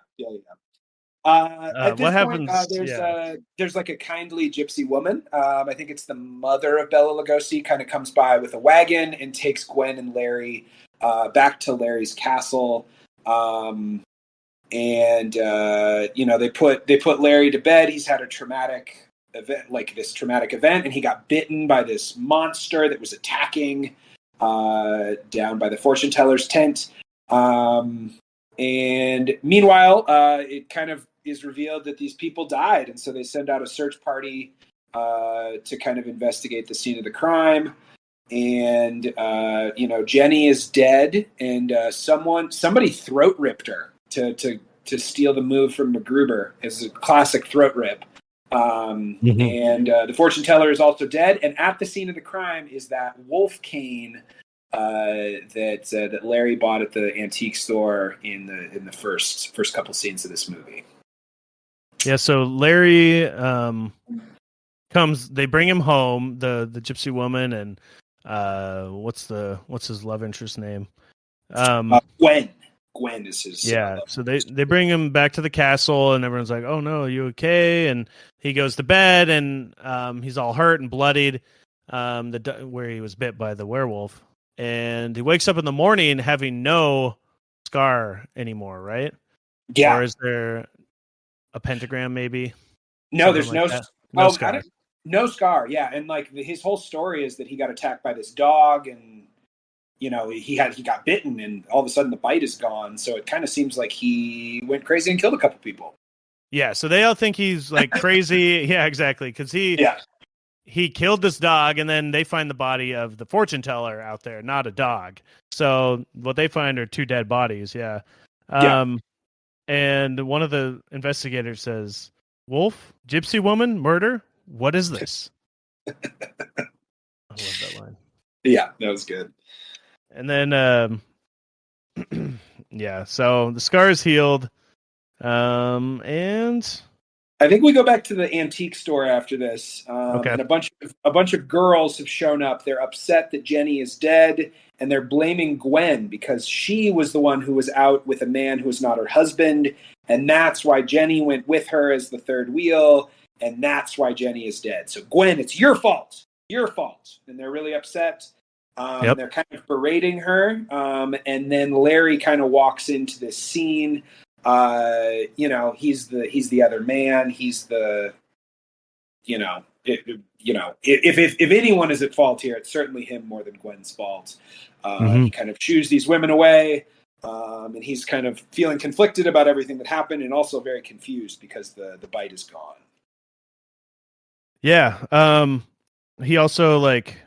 What happens? There's like a kindly gypsy woman. I think it's the mother of Bela Lugosi. Kind of comes by with a wagon and takes Gwen and Larry back to Larry's castle. They put Larry to bed. He's had a traumatic event, and he got bitten by this monster that was attacking down by the fortune teller's tent. And meanwhile, it kind of is revealed that these people died, and so they send out a search party to kind of investigate the scene of the crime. And Jenny is dead, and somebody throat ripped her to steal the move from MacGruber. It's a classic throat rip. And the fortune teller is also dead. And at the scene of the crime is that wolf cane that Larry bought at the antique store in the first couple scenes of this movie. Yeah, so Larry comes. They bring him home. The gypsy woman and what's his love interest name? Gwen. Gwen is his. Yeah, so they bring him back to the castle, and everyone's like, "Oh no, are you okay?" And he goes to bed, and he's all hurt and bloodied. Where he was bit by the werewolf. and he wakes up in the morning having no scar anymore, right? Yeah. Or is there a pentagram maybe? No, Something there's like no. that? No Oh, scar. no scar. Yeah, and like his whole story is that he got attacked by this dog, and he got bitten, and all of a sudden the bite is gone. So it kind of seems like he went crazy and killed a couple people. Yeah, so they all think he's like crazy. Yeah, exactly, because Yeah. he killed this dog, and then they find the body of the fortune teller out there, not a dog. So what they find are two dead bodies. Yeah. Yeah. And one of the investigators says, "Wolf, gypsy woman, murder. What is this?" I love that line. Yeah, that was good. And then, yeah. So the scar is healed. And I think we go back to the antique store after this, okay. and a bunch of girls have shown up. They're upset that Jenny is dead, and they're blaming Gwen because she was the one who was out with a man who was not her husband, and that's why Jenny went with her as the third wheel, and that's why Jenny is dead. So Gwen, it's your fault, and they're really upset. Yep. They're kind of berating her, and then Larry kind of walks into this scene. He's the other man. He's the, if anyone is at fault here, it's certainly him more than Gwen's fault. He kind of shoos these women away, and he's kind of feeling conflicted about everything that happened, and also very confused because the bite is gone. Yeah. He also like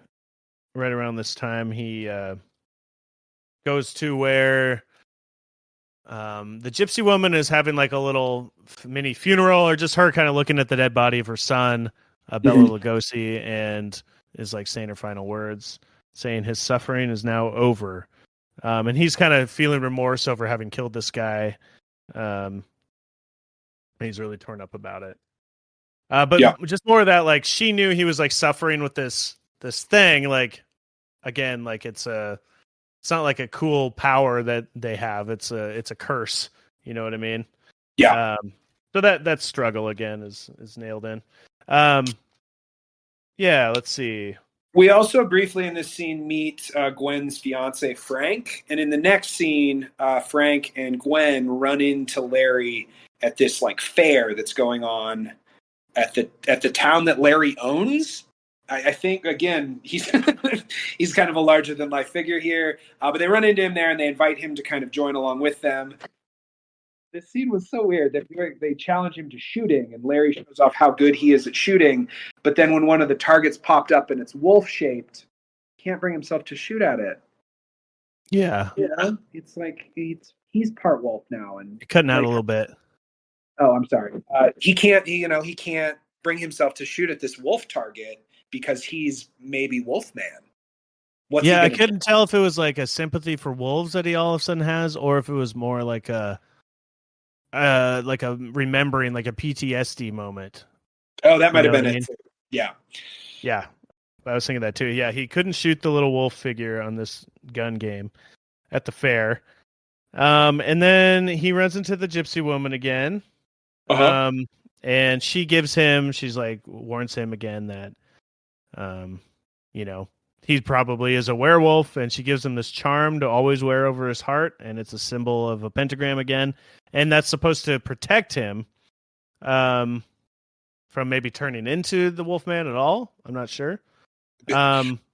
right around this time he goes to where the gypsy woman is having like a little mini funeral, or just her kind of looking at the dead body of her son, Bela Lugosi, and is like saying her final words, saying his suffering is now over. And he's kind of feeling remorse over having killed this guy. He's really torn up about it. But just more of that, like she knew he was like suffering with this thing. Like again, like it's not like a cool power that they have. It's a curse. You know what I mean? Yeah. So that struggle again is nailed in. Yeah. Let's see. We also briefly in this scene meet Gwen's fiance Frank, and in the next scene, Frank and Gwen run into Larry at this like fair that's going on at the town that Larry owns. I think again he's he's kind of a larger than life figure here, but they run into him there and they invite him to kind of join along with them. This scene was so weird that they challenge him to shooting, and Larry shows off how good he is at shooting. But then when one of the targets popped up and it's wolf shaped, he can't bring himself to shoot at it. Yeah, it's like he's part wolf now, and you're cutting out a little bit. Oh, I'm sorry. He can't bring himself to shoot at this wolf target because he's maybe Wolfman. I couldn't tell if it was like a sympathy for wolves that he all of a sudden has, or if it was more like a remembering, like a PTSD moment. Oh, that might have been it. Yeah. I was thinking that too. Yeah, he couldn't shoot the little wolf figure on this gun game at the fair. And then he runs into the gypsy woman again. Uh-huh. And she's like, warns him again that, he probably is a werewolf, and she gives him this charm to always wear over his heart, and it's a symbol of a pentagram again, and that's supposed to protect him, from maybe turning into the Wolfman at all. I'm not sure.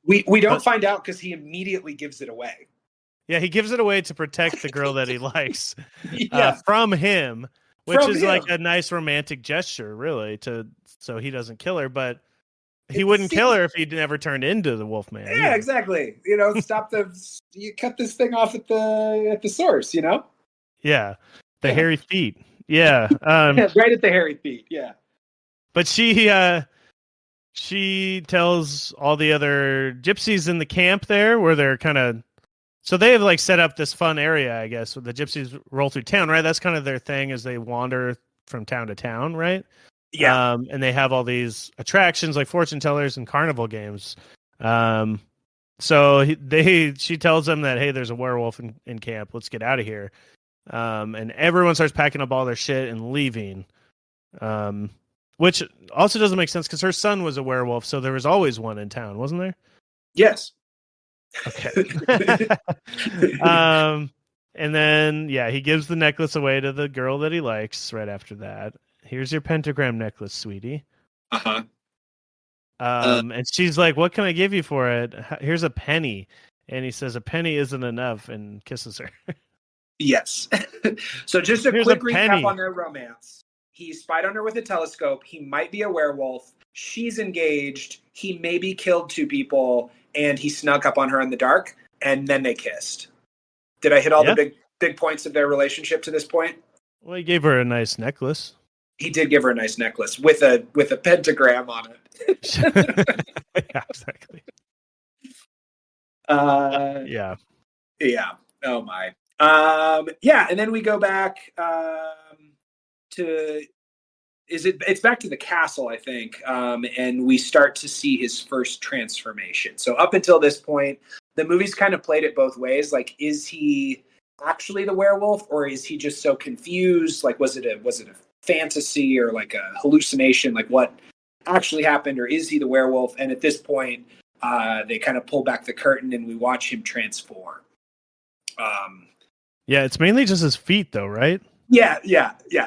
We don't find out because he immediately gives it away. Yeah, he gives it away to protect the girl that he likes yeah. From him, which is like a nice romantic gesture, really, so he doesn't kill her, but he wouldn't kill her if he never turned into the Wolfman. Yeah, either. Exactly. You cut this thing off at the source, Yeah, hairy feet. Yeah, right at the hairy feet. Yeah. But she tells all the other gypsies in the camp there, where they're kind of, so they have like set up this fun area, I guess, where the gypsies roll through town, right? That's kind of their thing, as they wander from town to town, right? Yeah. And they have all these attractions like fortune tellers and carnival games. So she tells them that, hey, there's a werewolf in camp. Let's get out of here. And everyone starts packing up all their shit and leaving. Which also doesn't make sense because her son was a werewolf, so there was always one in town, wasn't there? Yes. Okay. And then he gives the necklace away to the girl that he likes right after that. Here's your pentagram necklace, sweetie. Uh-huh. And she's like, "What can I give you for it? Here's a penny." And he says, "A penny isn't enough," and kisses her. Yes. So just a Here's quick a recap penny. on their romance. He spied on her with a telescope. He might be a werewolf. She's engaged. He maybe killed 2 people, and he snuck up on her in the dark, and then they kissed. Did I hit all the big points of their relationship to this point? Well, he gave her a nice necklace. He did give her a nice necklace with a pentagram on it. Yeah, exactly. Yeah. Oh my. And then we go back to it's back to the castle, I think, and we start to see his first transformation. So up until this point, the movie's kind of played it both ways. Like, is he actually the werewolf, or is he just so confused? Like, was it a fantasy or like a hallucination? Like, what actually happened, or is he the werewolf? And at this point, they kind of pull back the curtain and we watch him transform. It's mainly just his feet, though, right? Yeah,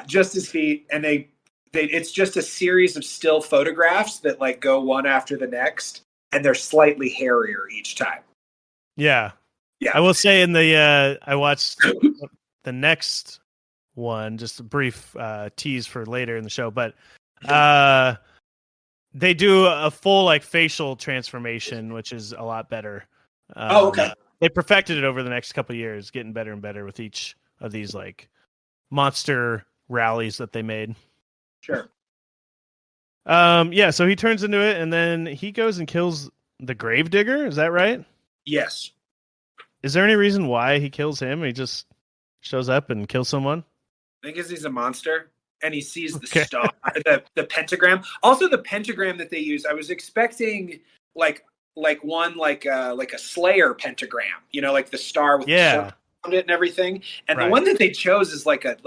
just his feet, and they it's just a series of still photographs that like go one after the next, and they're slightly hairier each time. Yeah. I will say in the I watched the next one, just a brief tease for later in the show, but they do a full like facial transformation, which is a lot better. Okay. They perfected it over the next couple of years, getting better and better with each of these like monster rallies that they made. Sure. So he turns into it, and then he goes and kills the Gravedigger. Is that right? Yes. Is there any reason why he kills him? He just shows up and kills someone? I think he's a monster, and he sees the star, the pentagram. Also, the pentagram that they use, I was expecting like a Slayer pentagram, like the star with the circle around it and everything. And the one that they chose is like a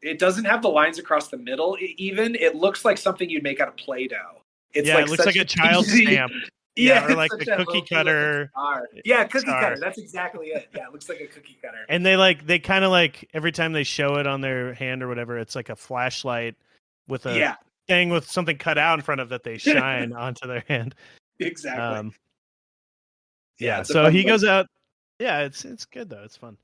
it doesn't have the lines across the middle. Even it looks like something you'd make out of Play-Doh. It looks like a child stamp. Or like a cookie cutter. Cookie cutter. That's exactly it. Yeah, it looks like a cookie cutter. And they kind of like every time they show it on their hand or whatever, it's like a flashlight with a thing with something cut out in front of that they shine onto their hand. Exactly. So he goes out. Yeah, it's good though. It's fun.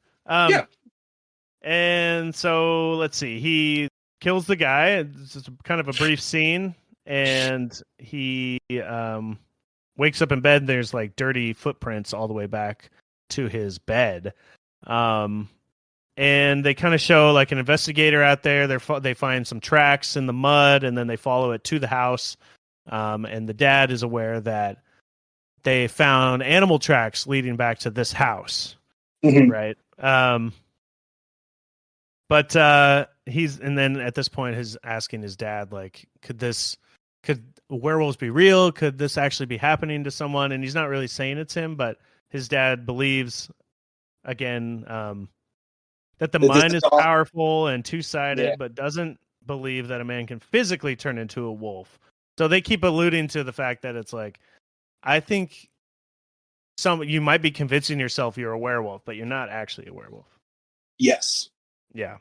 And so let's see. He kills the guy. It's just kind of a brief scene, and he wakes up in bed. And there's like dirty footprints all the way back to his bed. And they kind of show like an investigator out there. They find some tracks in the mud, and then they follow it to the house. And the dad is aware that they found animal tracks leading back to this house, right? But he's, and then at this point, he's asking his dad, like, could werewolves be real? Could this actually be happening to someone? And he's not really saying it's him, but his dad believes, again, that the mind is powerful and two-sided, but doesn't believe that a man can physically turn into a wolf. So they keep alluding to the fact that it's like, I think you might be convincing yourself you're a werewolf, but you're not actually a werewolf. Yes. Yeah.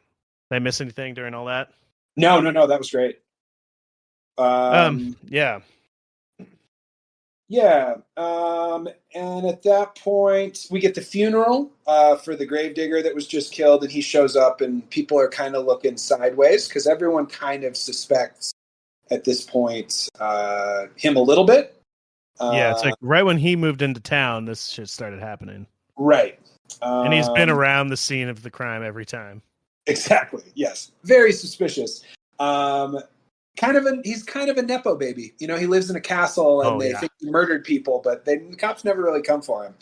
Did I miss anything during all that? No, that was great. Yeah. And at that point, we get the funeral for the gravedigger that was just killed, and he shows up, and people are kind of looking sideways because everyone kind of suspects at this point him a little bit. It's like right when he moved into town, this shit started happening. Right. And he's been around the scene of the crime every time. Exactly. Yes. Very suspicious. He's kind of a Nepo baby. He lives in a castle, and they think he murdered people, but the cops never really come for him.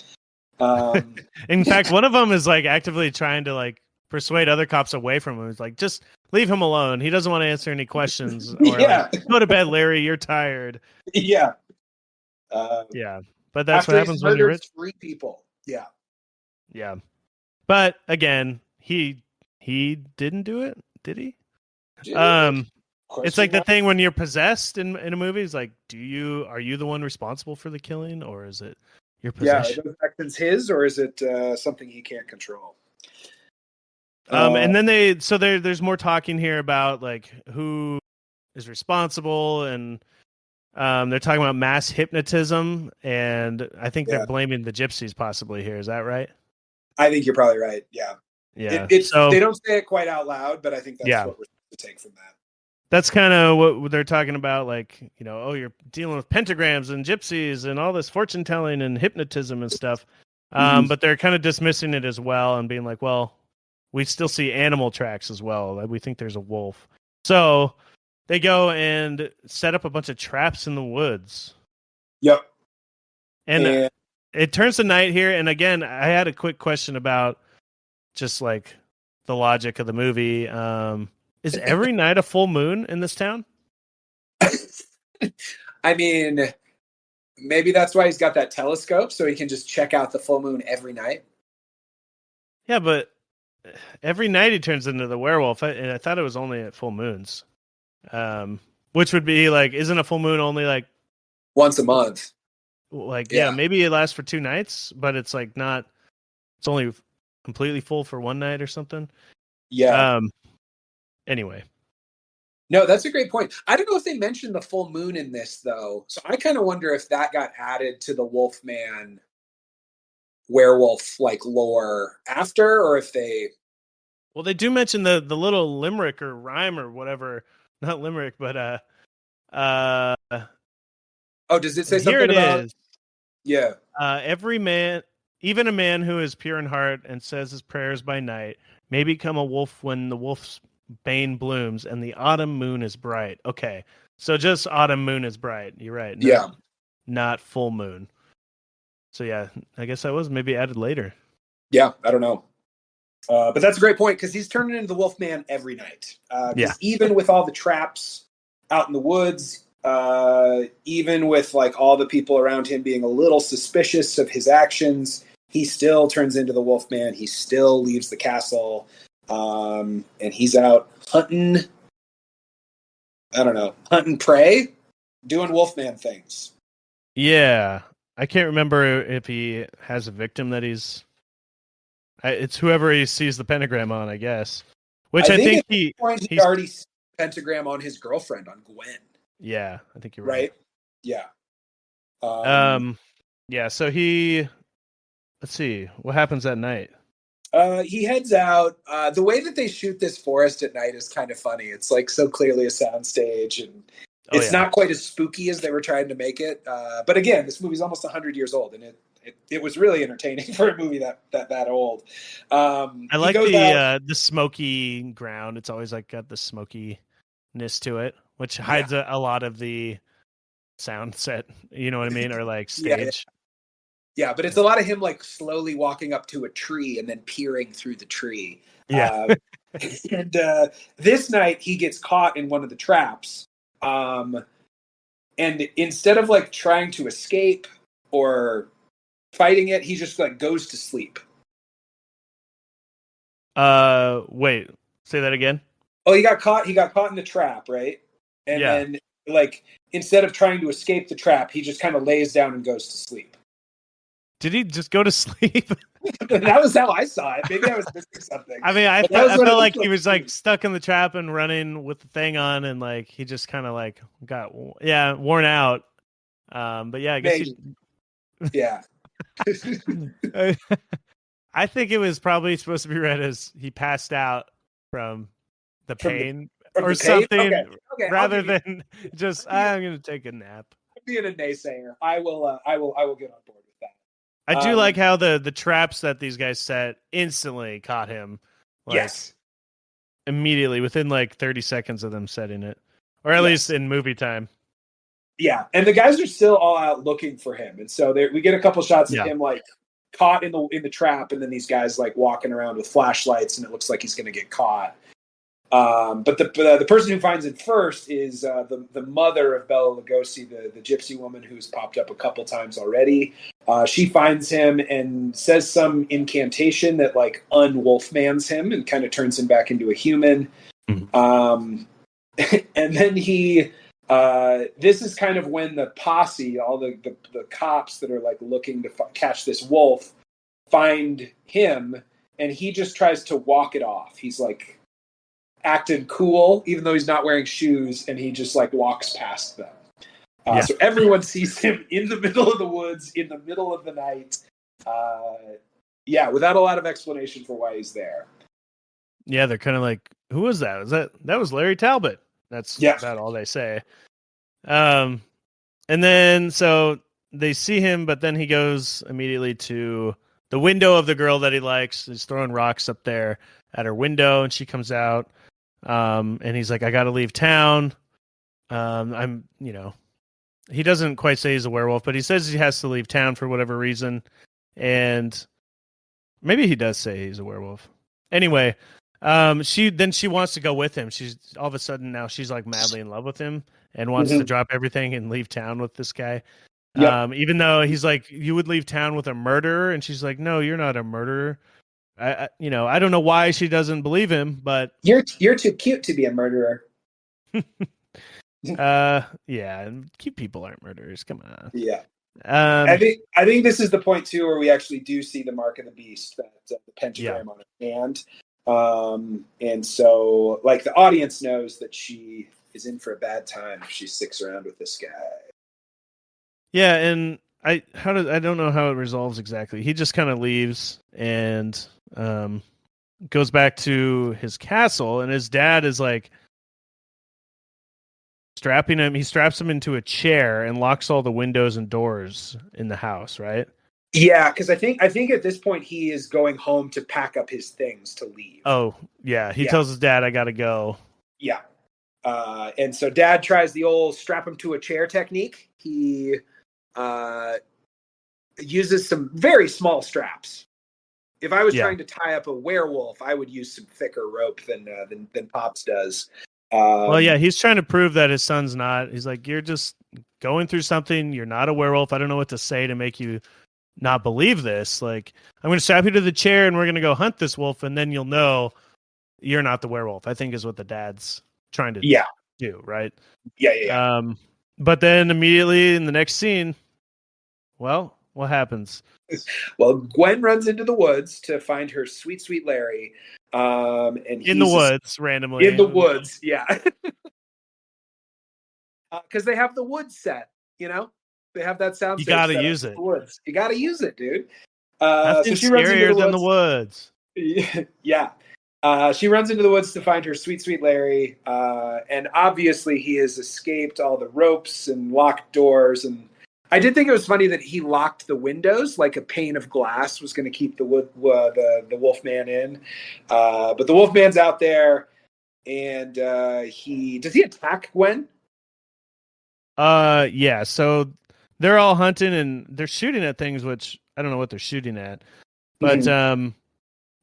In fact, one of them is like actively trying to like persuade other cops away from him. It's like, just leave him alone. He doesn't want to answer any questions. Or like, go to bed, Larry. You're tired. Yeah. But that's what happens when you're rich. 3 people. Yeah. But again, he didn't do it, did he? It's like the thing when you're possessed in a movie. It's like, are you the one responsible for the killing, or is it your possession. Are those actions his, or is it something he can't control? And then there's more talking here about like who is responsible, and they're talking about mass hypnotism, and I think they're blaming the gypsies possibly here. Is that right? I think you're probably right. Yeah. Yeah. So they don't say it quite out loud, but I think that's what we're supposed to take from that. That's kind of what they're talking about. Like, you know, oh, you're dealing with pentagrams and gypsies and all this fortune telling and hypnotism and stuff. But they're kind of dismissing it as well and being like, well, we still see animal tracks as well. We think there's a wolf. So they go and set up a bunch of traps in the woods. Yep. And it turns to night here. And again, I had a quick question about just like the logic of the movie. Is every night a full moon in this town? I mean, maybe that's why he's got that telescope, so he can just check out the full moon every night. Yeah, but every night he turns into the werewolf, and I thought it was only at full moons. Which would be like, isn't a full moon only like once a month? Like, yeah, maybe it lasts for 2 nights, but it's like not. It's only completely full for one night or something. Yeah. Anyway. No, that's a great point. I don't know if they mentioned the full moon in this, though. So I kind of wonder if that got added to the Wolfman werewolf like lore after, or if they. Well, they do mention the little limerick or rhyme or whatever. Not limerick, but oh, does it say something here it about? Is. Yeah. Every man, even a man who is pure in heart and says his prayers by night, may become a wolf when the wolf's bane blooms and the autumn moon is bright. Okay, so just autumn moon is bright. You're right. Not full moon. So yeah, I guess that was maybe added later. Yeah, I don't know. But that's a great point, because he's turning into the Wolfman every night. Even with all the traps out in the woods, even with like all the people around him being a little suspicious of his actions, he still turns into the Wolfman. He still leaves the castle, and he's out hunting. I don't know, hunting prey, doing Wolfman things. Yeah, I can't remember if he has a victim that he's. It's whoever he sees the pentagram on, I guess. Which I think he already sees the pentagram on his girlfriend, on Gwen. Yeah, I think you're right. Yeah. Yeah. So let's see what happens that night. He heads out. The way that they shoot this forest at night is kind of funny. It's like so clearly a soundstage, and it's not quite as spooky as they were trying to make it. But again, this movie's almost 100 years old, and it was really entertaining for a movie that old. I like the smoky ground. It's always like got the smokiness to it, which hides a lot of the sound set. You know what I mean, or like stage. Yeah, but it's a lot of him like slowly walking up to a tree and then peering through the tree. Yeah. And this night he gets caught in one of the traps. And instead of like trying to escape or fighting it, he just like goes to sleep. Wait, say that again. Oh, he got caught in the trap, right? And then like instead of trying to escape the trap, he just kind of lays down and goes to sleep. Did he just go to sleep? That was how I saw it. Maybe I was missing something. I mean, I felt like he was like stuck in the trap and running with the thing on, and like he just kind of like got worn out. But yeah, I guess I think it was probably supposed to be read as he passed out from the pain or something, okay, rather than just I'm going to take a nap. Being a naysayer, I will get on board with that. I do like how the traps that these guys set instantly caught him. Like, immediately within like 30 seconds of them setting it, or at least in movie time. Yeah, and the guys are still all out looking for him, and so we get a couple shots of him like caught in the trap, and then these guys like walking around with flashlights, and it looks like he's going to get caught. But the person who finds him first is the mother of Bela Lugosi, the gypsy woman who's popped up a couple times already. She finds him and says some incantation that like unwolfmans him and kind of turns him back into a human. Mm-hmm. And then he This is kind of when the posse, all the cops that are like looking to catch this wolf, find him, and he just tries to walk it off. He's like acting cool, even though he's not wearing shoes, and he just like walks past them. So everyone sees him in the middle of the woods, in the middle of the night. Without a lot of explanation for why he's there. Yeah, they're kind of like, who was that? That was Larry Talbot. That's about all they say. And then so they see him, but then he goes immediately to the window of the girl that he likes. He's throwing rocks up there at her window, and she comes out. And he's like, I got to leave town. He doesn't quite say he's a werewolf, but he says he has to leave town for whatever reason. And maybe he does say he's a werewolf. Anyway, she wants to go with him. She's all of a sudden now she's like madly in love with him and wants to drop everything and leave town with this guy. Yep. Even though he's like, you would leave town with a murderer, and she's like, no, you're not a murderer. I don't know why she doesn't believe him, but you're too cute to be a murderer. Cute people aren't murderers. Come on. Yeah. I think this is the point too where we actually do see the mark of the beast, that the pentagram on her hand. And so like the audience knows that she is in for a bad time if she sticks around with this guy. Yeah, and I don't know how it resolves exactly. He just kind of leaves and goes back to his castle, and his dad is like strapping him. He straps him into a chair and locks all the windows and doors in the house, right? Yeah, because I think at this point he is going home to pack up his things to leave. Oh, yeah. He tells his dad, I got to go. Yeah. And so dad tries the old strap him to a chair technique. He uses some very small straps. If I was trying to tie up a werewolf, I would use some thicker rope than Pops does. He's trying to prove that his son's not. He's like, you're just going through something. You're not a werewolf. I don't know what to say to make you not believe this. Like, I'm going to strap you to the chair and we're going to go hunt this wolf, and then you'll know you're not the werewolf, I think is what the dad's trying to do, right? Yeah. But then immediately in the next scene, well, what happens? Well, Gwen runs into the woods to find her sweet, sweet Larry. And in the woods, randomly. In the woods, yeah. Because they have the woods set, They have that sound. You got to use it. Woods. You got to use it, dude. Nothing's so she runs scarier than the woods. Yeah. She runs into the woods to find her sweet, sweet Larry. And obviously he has escaped all the ropes and locked doors. And I did think it was funny that he locked the windows, like a pane of glass was going to keep the Wolfman in. But the Wolfman's out there, and does he attack Gwen? Yeah. So they're all hunting and they're shooting at things, which I don't know what they're shooting at, but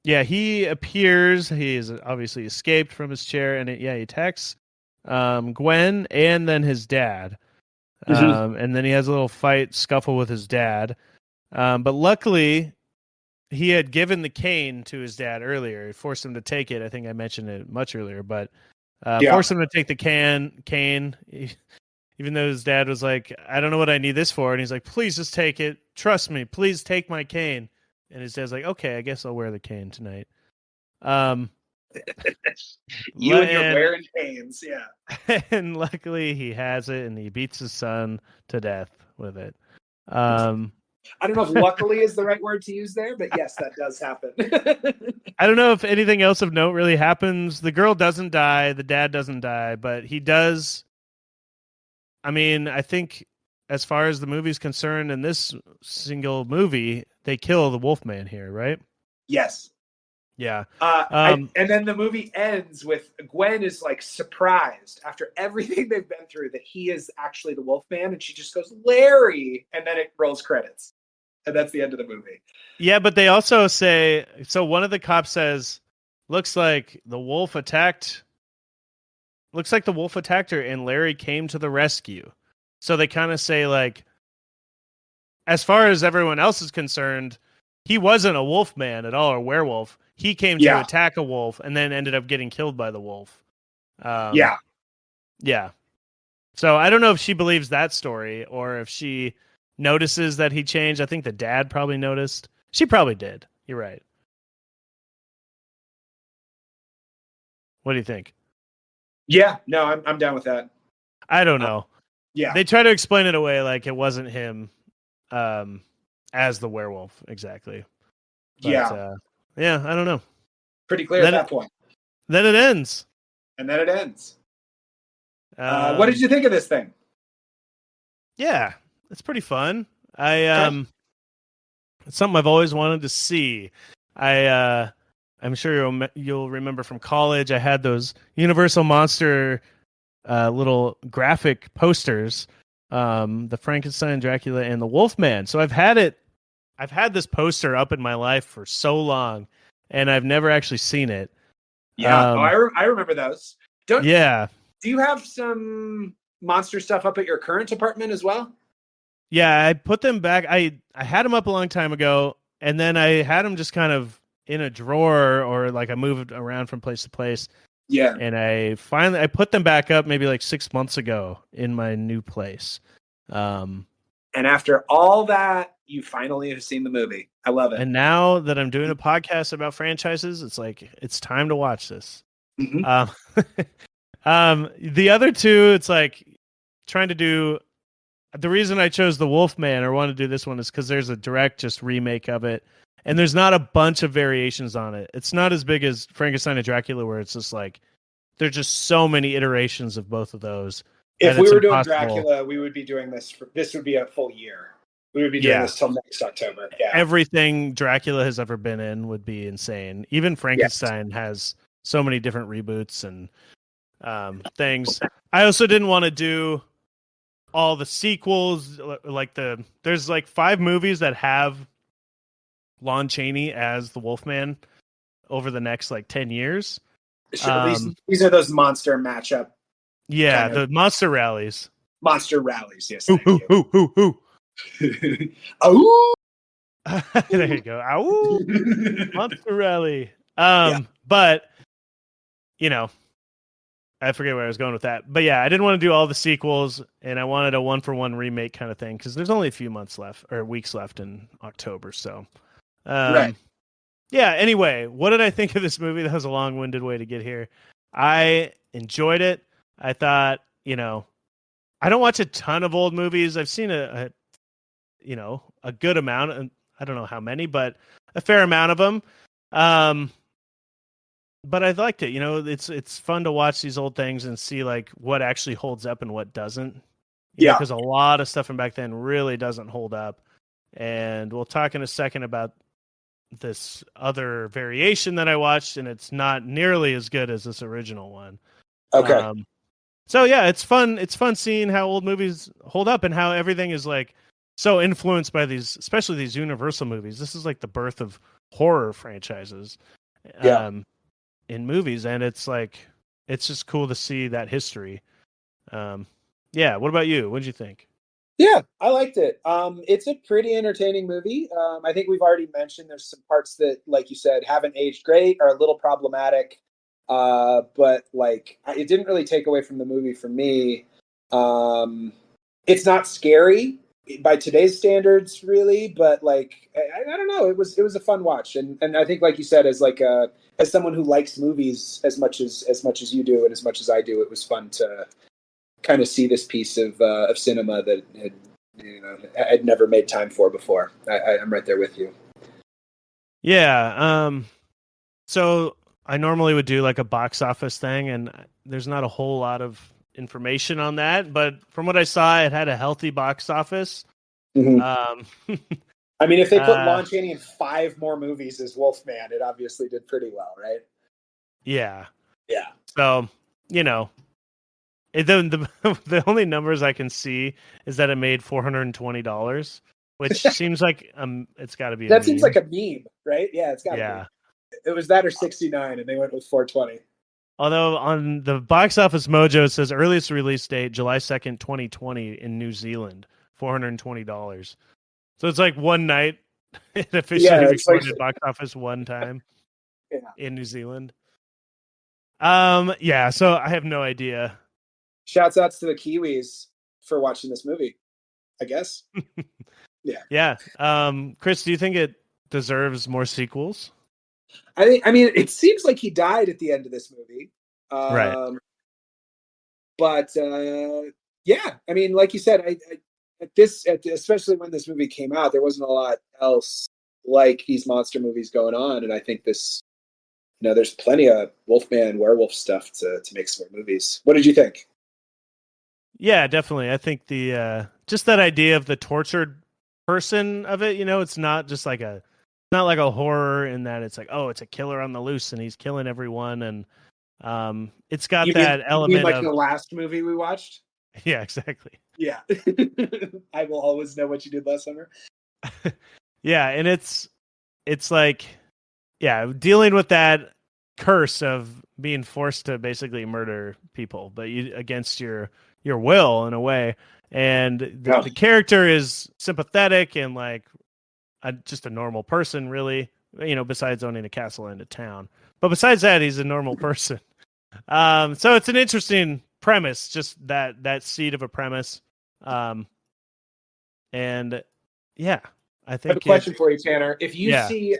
he appears. He is obviously escaped from his chair, and he attacks Gwen and then his dad. And then he has a little scuffle with his dad. But luckily, he had given the cane to his dad earlier. He forced him to take it. I think I mentioned it much earlier, but forced him to take the cane. Even though his dad was like, I don't know what I need this for. And he's like, please just take it. Trust me. Please take my cane. And his dad's like, okay, I guess I'll wear the cane tonight. And you're wearing canes, yeah. And luckily he has it, and he beats his son to death with it. I don't know if luckily is the right word to use there, but yes, that does happen. I don't know if anything else of note really happens. The girl doesn't die. The dad doesn't die, but he does. I mean, I think as far as the movie's concerned, in this single movie, they kill the Wolfman here, right? Yes. Yeah. And then the movie ends with Gwen is like surprised after everything they've been through that he is actually the Wolfman, and she just goes, Larry, and then it rolls credits. And that's the end of the movie. Yeah, but they also say, so one of the cops says, looks like the wolf attacked her and Larry came to the rescue. So they kind of say, like, as far as everyone else is concerned, he wasn't a wolf man at all, or werewolf. He came to attack a wolf and then ended up getting killed by the wolf. Yeah. So I don't know if she believes that story or if she notices that he changed. I think the dad probably noticed. She probably did. You're right. What do you think? Yeah, no, I'm down with that. I don't know. Yeah. They try to explain it away like it wasn't him as the werewolf exactly. But, yeah, I don't know. Pretty clear at that point. Then it ends. And then it ends. What did you think of this thing? Yeah, it's pretty fun. It's something I've always wanted to see. I'm sure you'll remember from college. I had those Universal Monster little graphic posters, the Frankenstein, Dracula, and the Wolfman. So I've had this poster up in my life for so long, and I've never actually seen it. Yeah, I remember those. Do you have some monster stuff up at your current apartment as well? Yeah, I put them back. I had them up a long time ago, and then I had them just kind of in a drawer, or like I moved around from place to place. Yeah. And I put them back up maybe like 6 months ago in my new place. And after all that, you finally have seen the movie. I love it. And now that I'm doing a podcast about franchises, it's like, it's time to watch this. Mm-hmm. The other two, it's like trying to do, the reason I chose the Wolfman or want to do this one is because there's a direct just remake of it. And there's not a bunch of variations on it. It's not as big as Frankenstein and Dracula, where it's just like, there's just so many iterations of both of those. If we were doing Dracula, we would be doing this. This would be a full year. We would be doing this till next October. Yeah. Everything Dracula has ever been in would be insane. Even Frankenstein has so many different reboots and things. I also didn't want to do all the sequels. There's like 5 movies that have Lon Chaney as the Wolfman over the next like 10 years. Sure, these are those monster matchup. Yeah, the monster rallies. Monster rallies, yes. Ooh. Oh. There you go. Ow. Monster rally. But I forget where I was going with that. But yeah, I didn't want to do all the sequels, and I wanted a 1-for-1 remake kind of thing because there's only a few months left or weeks left in October. So, right. Yeah. Anyway, what did I think of this movie? That was a long-winded way to get here. I enjoyed it. I thought, I don't watch a ton of old movies. I've seen a good amount, and I don't know how many, but a fair amount of them. But I liked it. It's fun to watch these old things and see like what actually holds up and what doesn't. Because a lot of stuff from back then really doesn't hold up. And we'll talk in a second about this other variation that I watched, and it's not nearly as good as this original one. Okay. So yeah, it's fun. It's fun seeing how old movies hold up and how everything is like so influenced by these, especially these Universal movies. This is like the birth of horror franchises in movies, and it's just cool to see that history. What about you? What did you think? Yeah, I liked it. It's a pretty entertaining movie. I think we've already mentioned there's some parts that, like you said, haven't aged great, are a little problematic. But like, it didn't really take away from the movie for me. It's not scary by today's standards, really, but like, I don't know. It was a fun watch, and I think, like you said, as someone who likes movies as much as you do and as much as I do, it was fun to kind of see this piece of cinema that I'd never made time for before. I'm right there with you. Yeah. So I normally would do like a box office thing, and there's not a whole lot of information on that, but from what I saw, it had a healthy box office. Mm-hmm. I mean, if they put Lon Chaney in 5 more movies as Wolfman, it obviously did pretty well, right? Yeah. Yeah. So, the only numbers I can see is that it made $420, which seems like it's got to be. That seems like a meme, right? Yeah, it's got to be. It was that or 69, and they went with 420. Although on the Box Office Mojo, it says earliest release date July 2nd, 2020 in New Zealand, $420. So it's like one night it officially recorded box office one time in New Zealand. So I have no idea Shouts outs to the Kiwis for watching this movie, I guess. Yeah. Yeah. Chris, do you think it deserves more sequels? I mean, it seems like he died at the end of this movie. Right. But yeah, I mean, like you said, especially when this movie came out, there wasn't a lot else like these monster movies going on, and I think this, there's plenty of Wolfman werewolf stuff to make some more movies. What did you think? Yeah, definitely. I think the just that idea of the tortured person of it, it's not just like not like a horror in that it's like, oh, it's a killer on the loose and he's killing everyone, and it's got element like of the last movie we watched. Yeah, exactly. Yeah. I will always know what you did last summer. Yeah, and it's like, yeah, dealing with that curse of being forced to basically murder people, but against your will in a way. And the character is sympathetic and like just a normal person, really, besides owning a castle and a town. But besides that, he's a normal person. So it's an interesting premise, just that seed of a premise. And yeah, I think I have a question for you, Tanner. If you see,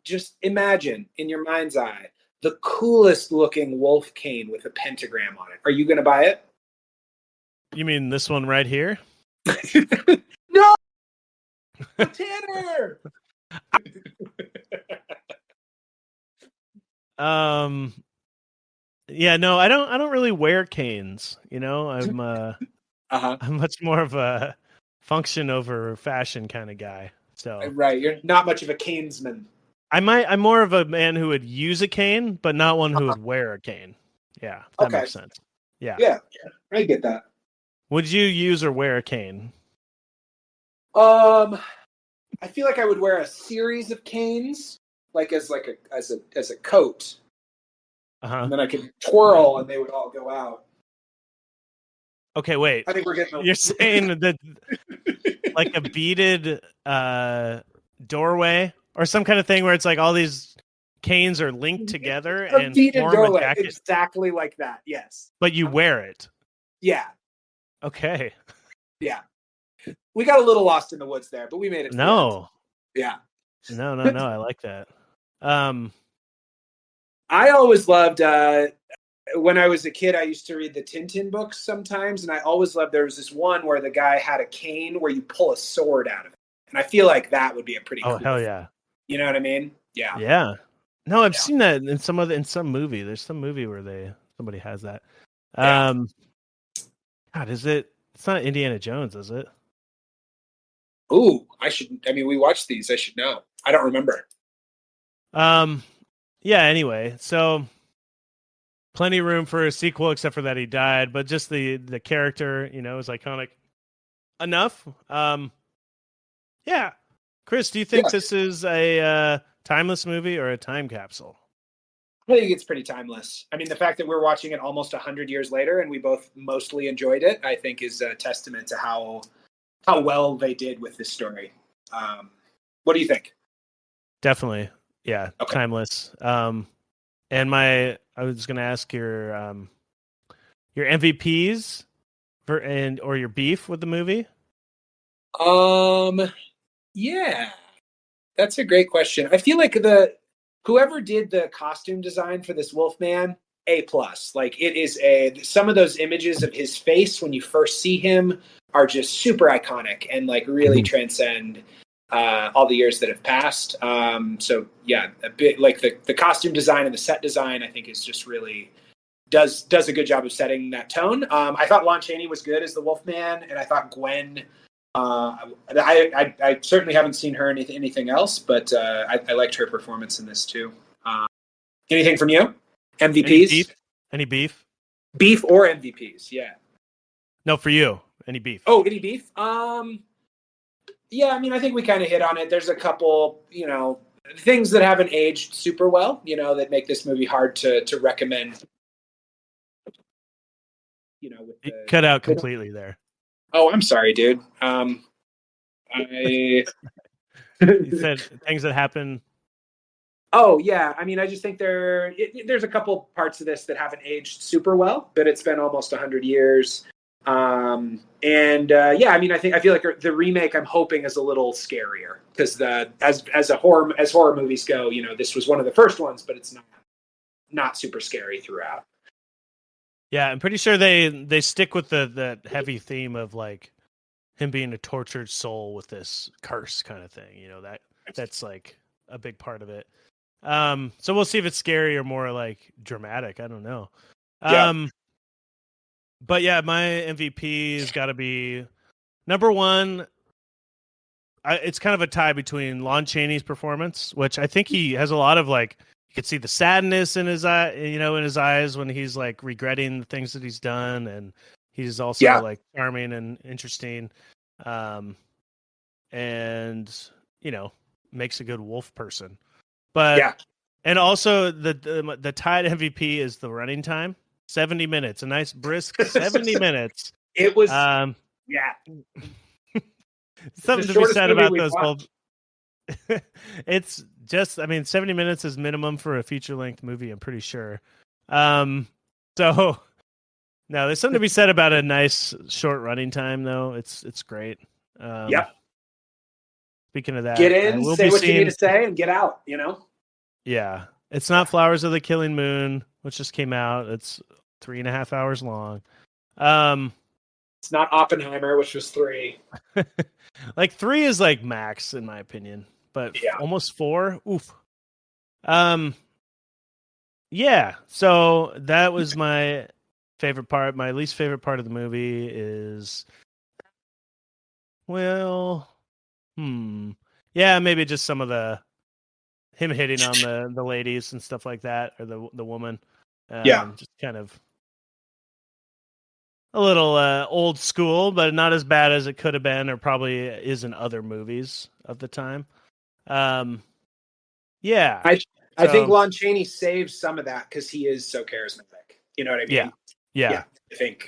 just imagine in your mind's eye, the coolest looking wolf cane with a pentagram on it. Are you going to buy it? You mean this one right here? No, Tanner. Yeah, no, I don't really wear canes. I'm I'm much more of a function over fashion kind of guy. So right, you're not much of a canesman. I'm more of a man who would use a cane, but not one who would wear a cane. Yeah, that makes sense. Yeah, I get that. Would you use or wear a cane? I feel like I would wear a series of canes, like as a coat. And then I could twirl, and they would all go out. Okay, wait. I think we're getting. You're saying that like a beaded doorway or some kind of thing where it's like all these canes are linked together and form a jacket. Exactly like that. Yes. But you wear it. Yeah. Okay. Yeah. We got a little lost in the woods there, but we made it. No. Yeah. No. I like that. I always loved when I was a kid, I used to read the Tintin books sometimes, and I always loved, there was this one where the guy had a cane where you pull a sword out of it. And I feel like that would be a pretty cool hell yeah. You know what I mean? Yeah. Yeah. No, I've seen that in some movie. There's some movie where somebody has that. God, is it? It's not Indiana Jones, is it? Ooh, we watched these. I should know. I don't remember. Yeah, anyway, so plenty of room for a sequel, except for that he died, but just the character, is iconic enough. Yeah. Chris, do you think this is a timeless movie or a time capsule? I think it's pretty timeless. I mean, the fact that we're watching it almost 100 years later and we both mostly enjoyed it, I think is a testament to how well they did with this story. What do you think? Definitely. Yeah. Okay. Timeless. And I was going to ask your MVPs or your beef with the movie. Yeah, that's a great question. I feel like whoever did the costume design for this Wolfman, A+. Like, it is some of those images of his face when you first see him are just super iconic and like really transcend all the years that have passed. So yeah, a bit like the costume design and the set design, I think is just really does a good job of setting that tone. I thought Lon Chaney was good as the Wolfman, and I thought Gwen. I certainly haven't seen her in anything else, but I liked her performance in this too. Anything from you? MVPs? Any beef? Beef or MVPs? Yeah. No, for you. Any beef? Oh, any beef? Yeah, I mean, I think we kind of hit on it. There's a couple, things that haven't aged super well, that make this movie hard to recommend. Cut out completely there. Oh, I'm sorry, dude. You said things that happen Oh yeah, I mean, I just think there's a couple parts of this that haven't aged super well, but it's been almost 100 years. Yeah, I mean, I feel like the remake I'm hoping is a little scarier because as horror movies go, this was one of the first ones, but it's not super scary throughout. Yeah, I'm pretty sure they stick with the heavy theme of like him being a tortured soul with this curse kind of thing. That's like a big part of it. So we'll see if it's scary or more like dramatic. I don't know. Yeah. But yeah, my MVP has got to be number one. It's kind of a tie between Lon Chaney's performance, which I think he has a lot of like, you could see the sadness in his eye, in his eyes when he's like regretting the things that he's done, and he's also like charming and interesting, and makes a good wolf person. But and also the tied MVP is the running time, 70 minutes, a nice brisk 70 minutes. It was something to be said about those old. It's just, 70 minutes is minimum for a feature length movie, I'm pretty sure. So no, there's something to be said about a nice short running time, though. It's great. Speaking of that, get in, say what you need to say, and get out. Yeah, it's not Flowers of the Killing Moon, which just came out. It's 3.5 hours long. It's not Oppenheimer, which was 3. Like 3 is like max in my opinion, but almost 4. Oof. Yeah. So that was my favorite part. My least favorite part of the movie is, yeah, maybe just some of him hitting on the ladies and stuff like that, or the woman. Just kind of a little old school, but not as bad as it could have been, or probably is in other movies of the time. Yeah. I think Lon Chaney saves some of that because he is so charismatic. You know what I mean? Yeah. I think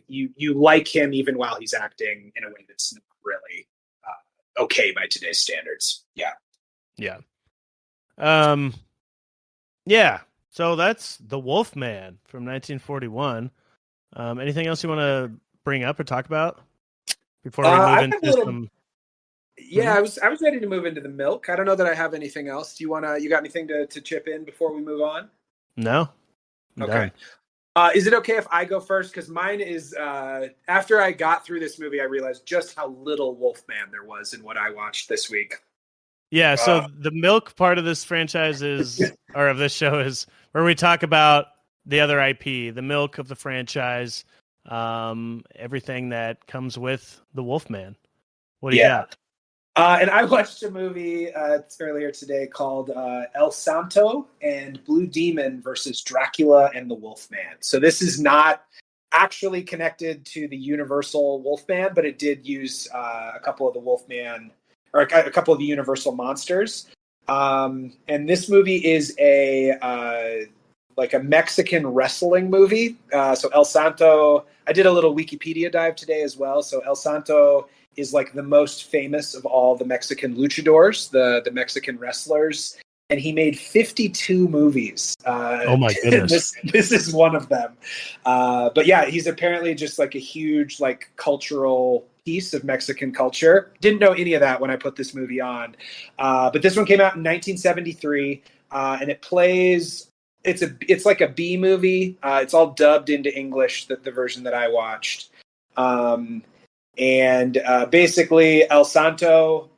you like him even while he's acting in a way that's not really okay by today's standards. Yeah. Yeah. So that's The Wolfman from 1941. Anything else you want to bring up or talk about before we move into some? Yeah, I was ready to move into The Milk. I don't know that I have anything else. Do you got anything to chip in before we move on? No. Okay. Is it okay if I go first? Because mine is after I got through this movie, I realized just how little Wolfman there was in what I watched this week. Yeah, so the Milk part of this franchise or of this show is where we talk about the other IP, the Milk of the franchise, everything that comes with the Wolfman. What do you got? And I watched a movie earlier today called El Santo and Blue Demon versus Dracula and the Wolfman. So this is not actually connected to the Universal Wolfman, but it did use a couple of the Wolfman, or a couple of the Universal monsters. And this movie is a Mexican wrestling movie. So El Santo, I did a little Wikipedia dive today as well. So El Santo is like the most famous of all the Mexican luchadors, the Mexican wrestlers. And he made 52 movies. Oh my goodness. This is one of them. But yeah, he's apparently just like a huge like cultural piece of Mexican culture. Didn't know any of that when I put this movie on. But this one came out in 1973 and it plays, it's like a B movie. It's all dubbed into English, the version that I watched. Basically El Santo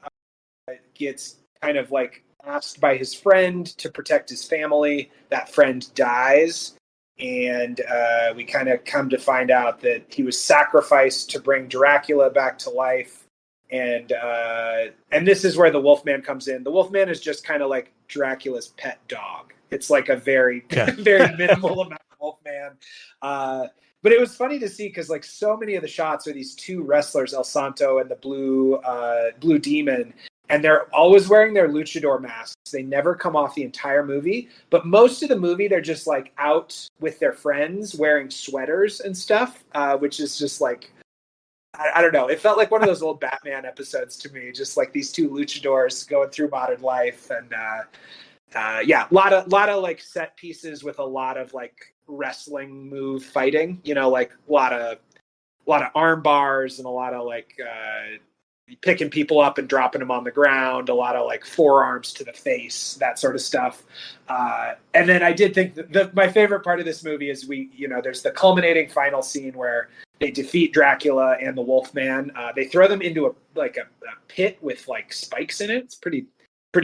gets kind of like asked by his friend to protect his family. That friend dies, and we kind of come to find out that he was sacrificed to bring Dracula back to life. And this is where the Wolfman comes in. The Wolfman is just kind of like Dracula's pet dog. It's like a very, very minimal amount of Wolfman. But it was funny to see because like so many of the shots are these two wrestlers, El Santo and the Blue Demon, and they're always wearing their luchador masks. They never come off the entire movie, but most of the movie they're just like out with their friends wearing sweaters and stuff, which is just like, I don't know. It felt like one of those old Batman episodes to me, just like these two luchadors going through modern life. And yeah, a lot of like set pieces with a lot of like wrestling move fighting. Like a lot of arm bars and a lot of like picking people up and dropping them on the ground. A lot of like forearms to the face, that sort of stuff. And then I did think that my favorite part of this movie is there's the culminating final scene where they defeat Dracula and the Wolfman. They throw them into a pit with like spikes in it. It's pretty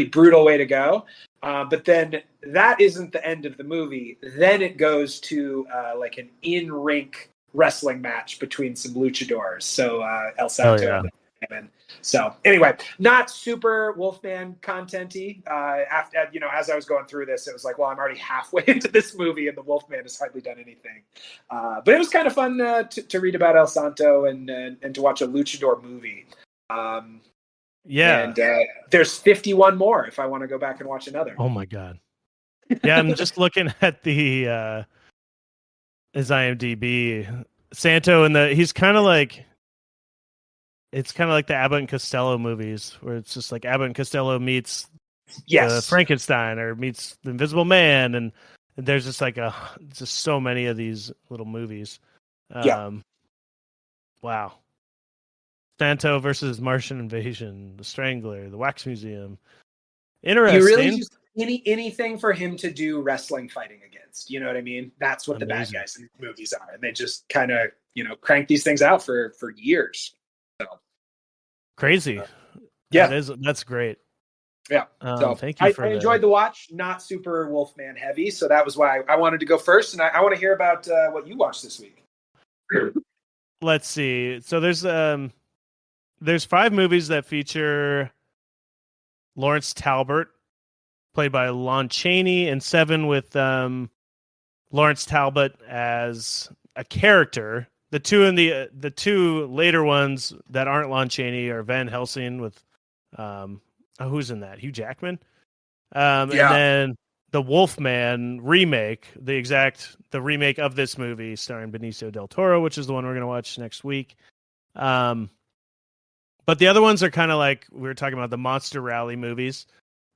brutal way to go. But then that isn't the end of the movie. Then it goes to like an in-rink wrestling match between some luchadors. So El Santo and Heyman. So anyway, not super Wolfman content-y. After as I was going through this, it was like, well, I'm already halfway into this movie, and the Wolfman has hardly done anything. But it was kind of fun to read about El Santo and to watch a luchador movie. Yeah, and there's 51 more if I want to go back and watch another. Oh my god! Yeah, I'm just looking at the his IMDb. Santo he's kind of like. It's kind of like the Abbott and Costello movies, where it's just like Abbott and Costello meets Frankenstein or meets the Invisible Man, and there's just like just so many of these little movies. Wow. Santo versus Martian Invasion, The Strangler, The Wax Museum. Interesting. You really just anything for him to do wrestling fighting against. You know what I mean? That's what the bad guys in movies are, and they just kind of crank these things out for years. So. Crazy. Yeah, that's great. Yeah. So thank you. I enjoyed the watch. Not super Wolfman heavy, so that was why I wanted to go first, and I want to hear about what you watched this week. Let's see. So there's 5 movies that feature Lawrence Talbot, played by Lon Chaney, and 7 with Lawrence Talbot as a character. The two later ones that aren't Lon Chaney are Van Helsing with who's in that? Hugh Jackman. And then the Wolfman remake, the remake of this movie starring Benicio del Toro, which is the one we're going to watch next week. But the other ones are kind of like we were talking about the Monster Rally movies.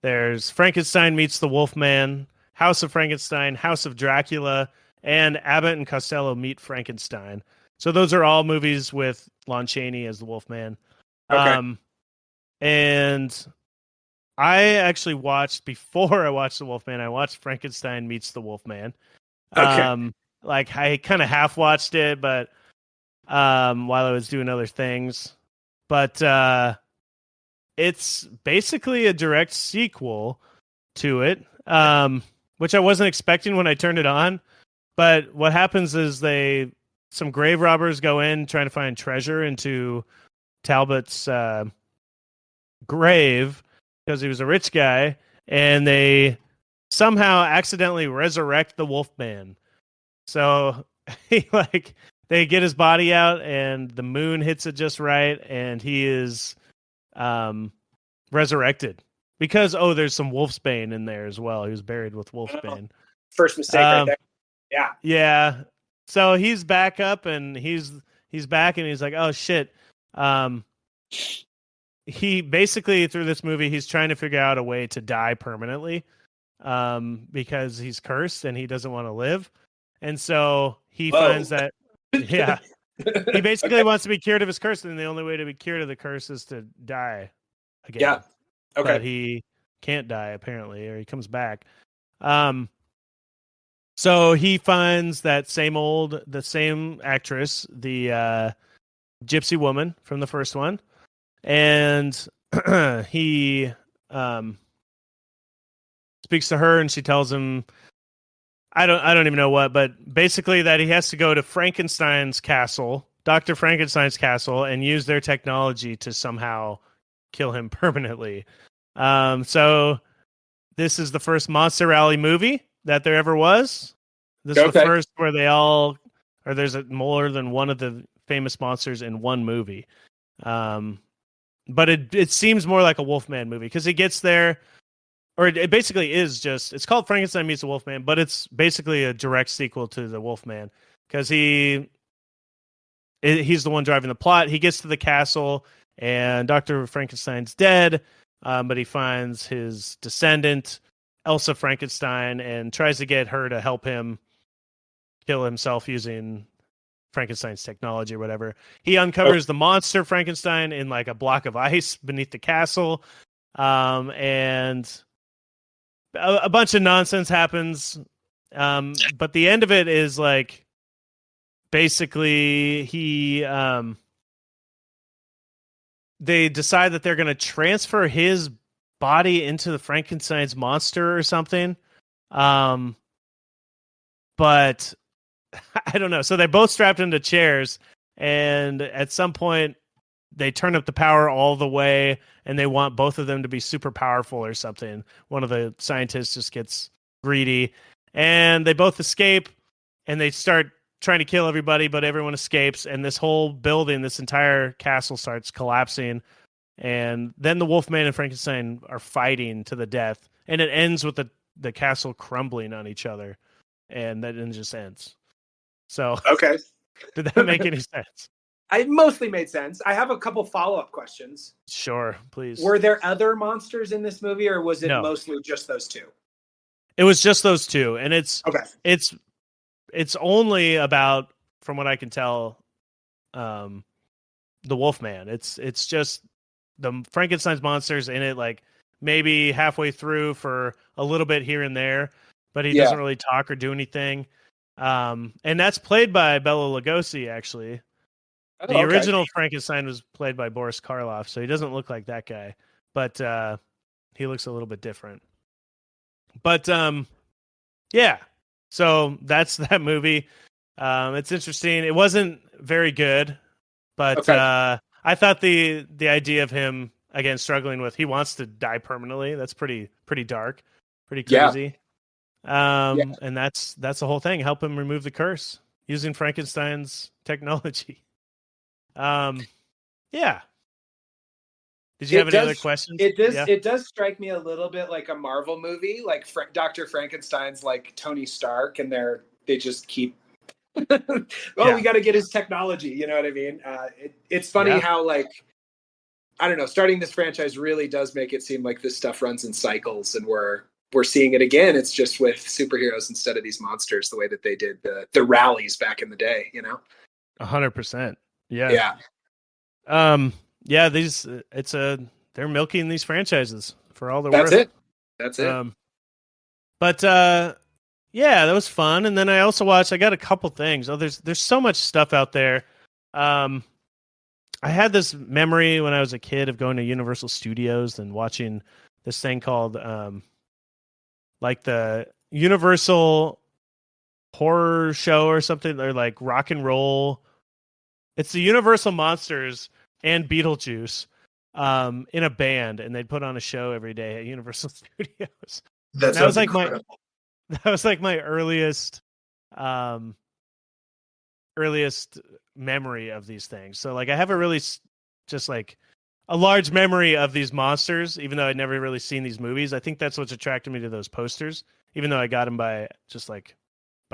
There's Frankenstein meets the Wolfman, House of Frankenstein, House of Dracula, and Abbott and Costello meet Frankenstein. So those are all movies with Lon Chaney as the Wolfman. Okay. And I actually watched, before I watched the Wolfman, I watched Frankenstein meets the Wolfman. Okay. Like I kind of half watched it, but while I was doing other things. But it's basically a direct sequel to it, which I wasn't expecting when I turned it on. But what happens is some grave robbers go in trying to find treasure into Talbot's grave because he was a rich guy, and they somehow accidentally resurrect the Wolfman. So they get his body out, and the moon hits it just right, and he is resurrected because there's some wolfsbane in there as well. He was buried with wolfsbane. First mistake right there. Yeah. Yeah. So he's back up, and he's back, and he's like, oh shit. He basically, through this movie, he's trying to figure out a way to die permanently, because he's cursed and he doesn't want to live. And so he finds that, he basically wants to be cured of his curse, and the only way to be cured of the curse is to die again. Yeah. Okay. But he can't die apparently, or he comes back. So he finds the same actress, the gypsy woman from the first one, and he speaks to her, and she tells him, I don't even know what, but basically that he has to go to Frankenstein's castle, Dr. Frankenstein's castle, and use their technology to somehow kill him permanently. So this is the first Monster Rally movie that there ever was. This is the first where there's more than one of the famous monsters in one movie. But it seems more like a Wolfman movie because he gets there, or it basically is it's called Frankenstein meets the Wolfman, but it's basically a direct sequel to the Wolfman because he's the one driving the plot. He gets to the castle, and Dr. Frankenstein's dead, but he finds his descendant Elsa Frankenstein and tries to get her to help him kill himself using Frankenstein's technology or whatever. He uncovers the monster Frankenstein in like a block of ice beneath the castle. And a bunch of nonsense happens. But the end of it is like basically they decide that they're going to transfer his body into the Frankenstein's monster or something. But I don't know. So they're both strapped into chairs, and at some point they turn up the power all the way, and they want both of them to be super powerful or something. One of the scientists just gets greedy, and they both escape, and they start trying to kill everybody, but everyone escapes, and this whole building, this entire castle starts collapsing. And then the Wolfman and Frankenstein are fighting to the death, and it ends with the castle crumbling on each other, and then just ends. So, okay, did that make any sense? It mostly made sense. I have a couple follow-up questions. Sure, please. Were there other monsters in this movie, or was it mostly just those two? It was just those two, and it's only about, from what I can tell, the Wolfman. It's just the Frankenstein's monsters in it, like maybe halfway through for a little bit here and there, but he doesn't really talk or do anything. And that's played by Bela Lugosi, actually. The original Frankenstein was played by Boris Karloff, so he doesn't look like that guy, but he looks a little bit different. But yeah, so that's that movie. It's interesting. It wasn't very good, but I thought the idea of him again struggling with, he wants to die permanently. That's pretty dark, pretty crazy. And that's the whole thing. Help him remove the curse using Frankenstein's technology. Yeah. Did you have any other questions? It does strike me a little bit like a Marvel movie, like Dr. Frankenstein's like Tony Stark, and they just keep we got to get his technology. You know what I mean? It's funny how, like, I don't know, starting this franchise really does make it seem like this stuff runs in cycles, and we're seeing it again. It's just with superheroes instead of these monsters, the way that they did the rallies back in the day, you know? 100%. Yeah. Yeah. They're milking these franchises for all they're worth. That's it. But yeah, that was fun. And then I also watched, I got a couple things. There's so much stuff out there. I had this memory when I was a kid of going to Universal Studios and watching this thing called like the Universal Horror Show or something, or like rock and roll. It's the Universal Monsters and Beetlejuice in a band, and they'd put on a show every day at Universal Studios. That was like my earliest memory of these things. So like I have a really just like a large memory of these monsters, even though I'd never really seen these movies. I think that's what's attracted me to those posters, even though I got them by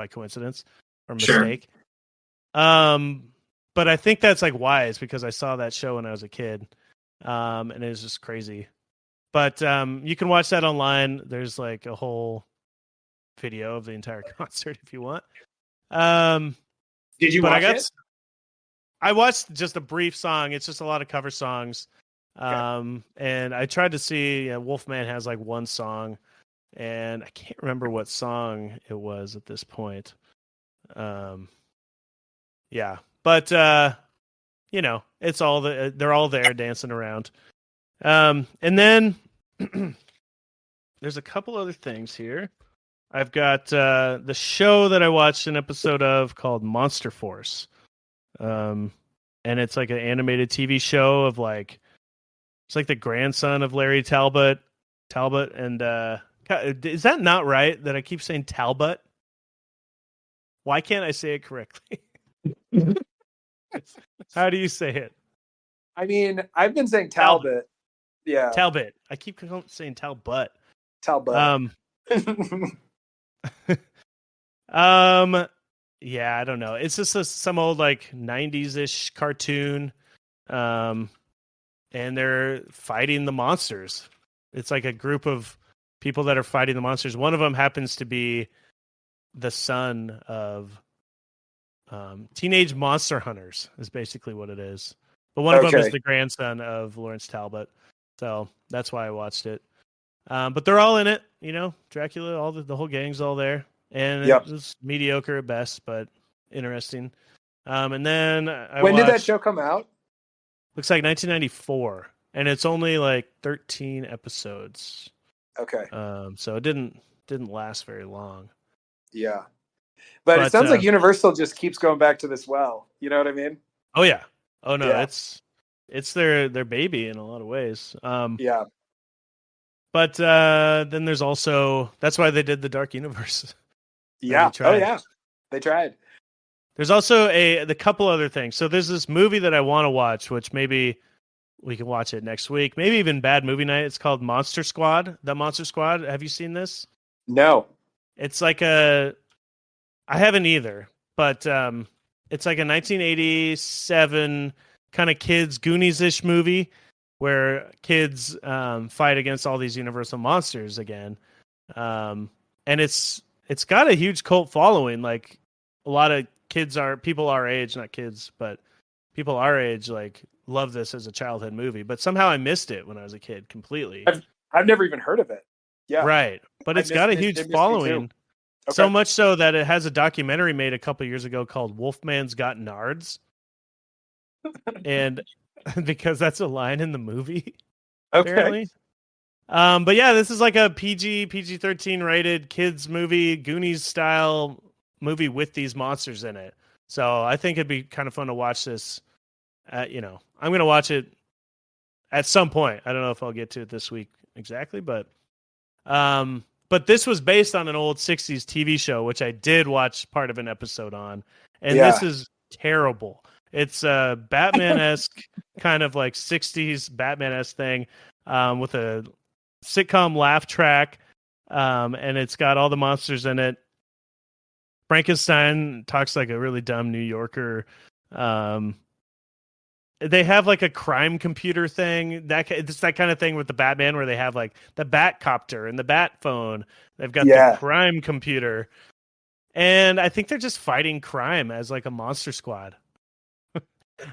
coincidence or mistake. Sure. But I think that's like wise because I saw that show when I was a kid. And it was just crazy. But you can watch that online. There's like a whole video of the entire concert if you want. Did you watch it? I watched just a brief song. It's just a lot of cover songs. And I tried to see, Wolfman has like one song, and I can't remember what song it was at this point. Yeah. But it's all they're all there dancing around. And then there's a couple other things here. I've got the show that I watched an episode of called Monster Force. And it's like an animated TV show of like, it's like the grandson of Larry Talbot, and is that not right that I keep saying Talbot? Why can't I say it correctly? How do you say it? I mean, I've been saying Talbot. Yeah. Talbot. I keep saying Talbot. Talbot. Yeah, I don't know. It's just some old like 90s-ish cartoon. And they're fighting the monsters. It's like a group of people that are fighting the monsters. One of them happens to be the son of Teenage Monster Hunters, is basically what it is. But one of them is the grandson of Lawrence Talbot. So that's why I watched it. But they're all in it, Dracula, all the whole gang's all there. And it was mediocre at best, but interesting. And then when did that show come out? Looks like 1994, and it's only like 13 episodes. Okay. So it didn't last very long. Yeah. But it sounds like Universal just keeps going back to this well. You know what I mean? Oh yeah. Oh no, it's their baby in a lot of ways. Yeah. But then there's also, that's why they did the Dark Universe. Yeah. Oh yeah. They tried. There's also the couple other things. So there's this movie that I want to watch, which maybe we can watch it next week. Maybe even Bad Movie Night. It's called Monster Squad. The Monster Squad. Have you seen this? No. It's like I haven't either, but it's like a 1987 kind of kids Goonies-ish movie where kids fight against all these Universal monsters again. And it's got a huge cult following. Like a lot of people our age, not kids, but people our age, like love this as a childhood movie. But somehow I missed it when I was a kid completely. I've never even heard of it. Yeah. Right. But it's got a huge following. Okay. So much so that it has a documentary made a couple years ago called Wolfman's Got Nards. And because that's a line in the movie. Okay. Apparently. But yeah, this is like a PG-13 rated kids movie, Goonies style movie with these monsters in it. So I think it'd be kind of fun to watch this. I'm going to watch it at some point. I don't know if I'll get to it this week exactly, but this was based on an old 60s TV show, which I did watch part of an episode on. And This is terrible. It's a Batman-esque kind of like 60s Batman-esque thing with a sitcom laugh track. And it's got all the monsters in it. Frankenstein talks like a really dumb New Yorker. They have like a crime computer thing. It's that kind of thing with the Batman where they have like the Batcopter and the Bat phone. They've got the crime computer. And I think they're just fighting crime as like a monster squad.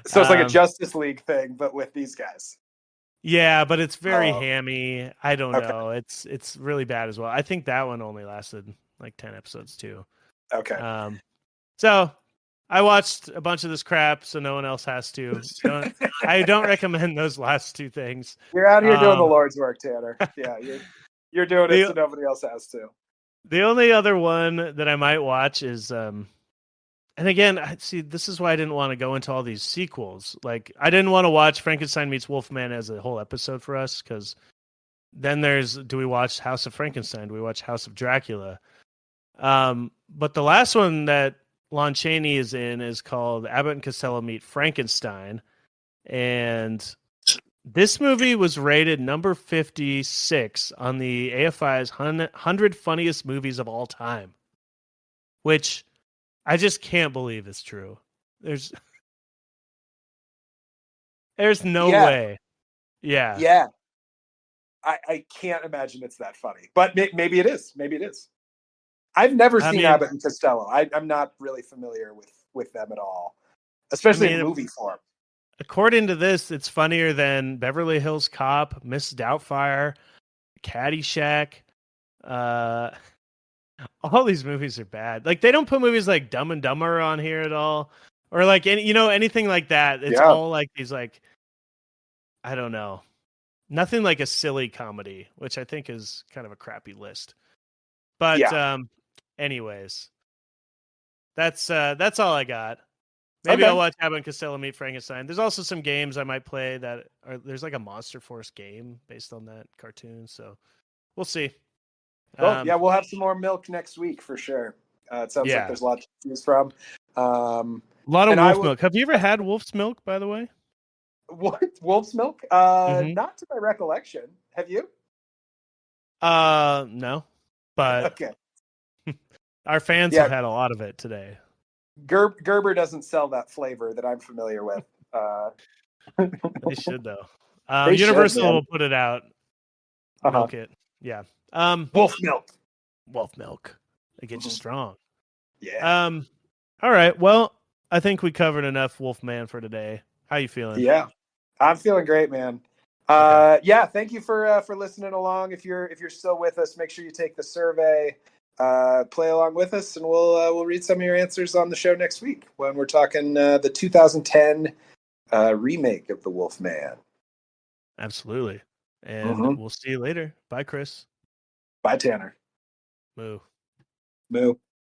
So it's like a Justice League thing, but with these guys. Yeah, but it's very hammy. I don't know. It's really bad as well. I think that one only lasted like 10 episodes too. Okay. So I watched a bunch of this crap, so no one else has to. I don't recommend those last two things. You're out here doing the Lord's work, Tanner. Yeah, you're doing it so nobody else has to. The only other one that I might watch is, and again, see, this is why I didn't want to go into all these sequels. Like, I didn't want to watch Frankenstein meets Wolfman as a whole episode for us, because then do we watch House of Frankenstein? Do we watch House of Dracula? But the last one that Lon Chaney is in is called Abbott and Costello Meet Frankenstein. And this movie was rated number 56 on the AFI's 100 funniest movies of all time, which I just can't believe is true. There's no way. Yeah. Yeah. I can't imagine it's that funny, but maybe it is. Maybe it is. I've never seen Abbott and Costello. I'm not really familiar with them at all, especially in movie form. According to this, it's funnier than Beverly Hills Cop, Miss Doubtfire, Caddyshack. All these movies are bad. Like, they don't put movies like Dumb and Dumber on here at all, or like anything like that. It's all like these, like, I don't know, nothing like a silly comedy, which I think is kind of a crappy list. But anyways, that's all I got. Maybe I'll watch Abbott and Costello Meet Frankenstein. There's also some games I might play there's like a Monster Force game based on that cartoon. So we'll see. Well, we'll have some more milk next week for sure. It sounds like there's lots to choose from. A lot of wolf milk. Have you ever had wolf's milk, by the way? What? Wolf's milk? Not to my recollection. Have you? No. But okay. Our fans have had a lot of it today. Gerber doesn't sell that flavor that I'm familiar with. They should, though. Universal will put it out. Milk it. Yeah. Wolf milk. Wolf milk. It gets you strong. Yeah. All right. Well, I think we covered enough Wolfman for today. How you feeling? Yeah. I'm feeling great, man. Okay. Yeah, thank you for listening along. If you're still with us, make sure you take the survey, play along with us, and we'll read some of your answers on the show next week when we're talking the 2010 remake of The Wolfman. Absolutely. And we'll see you later. Bye, Chris. Bye, Tanner. Moo. Moo.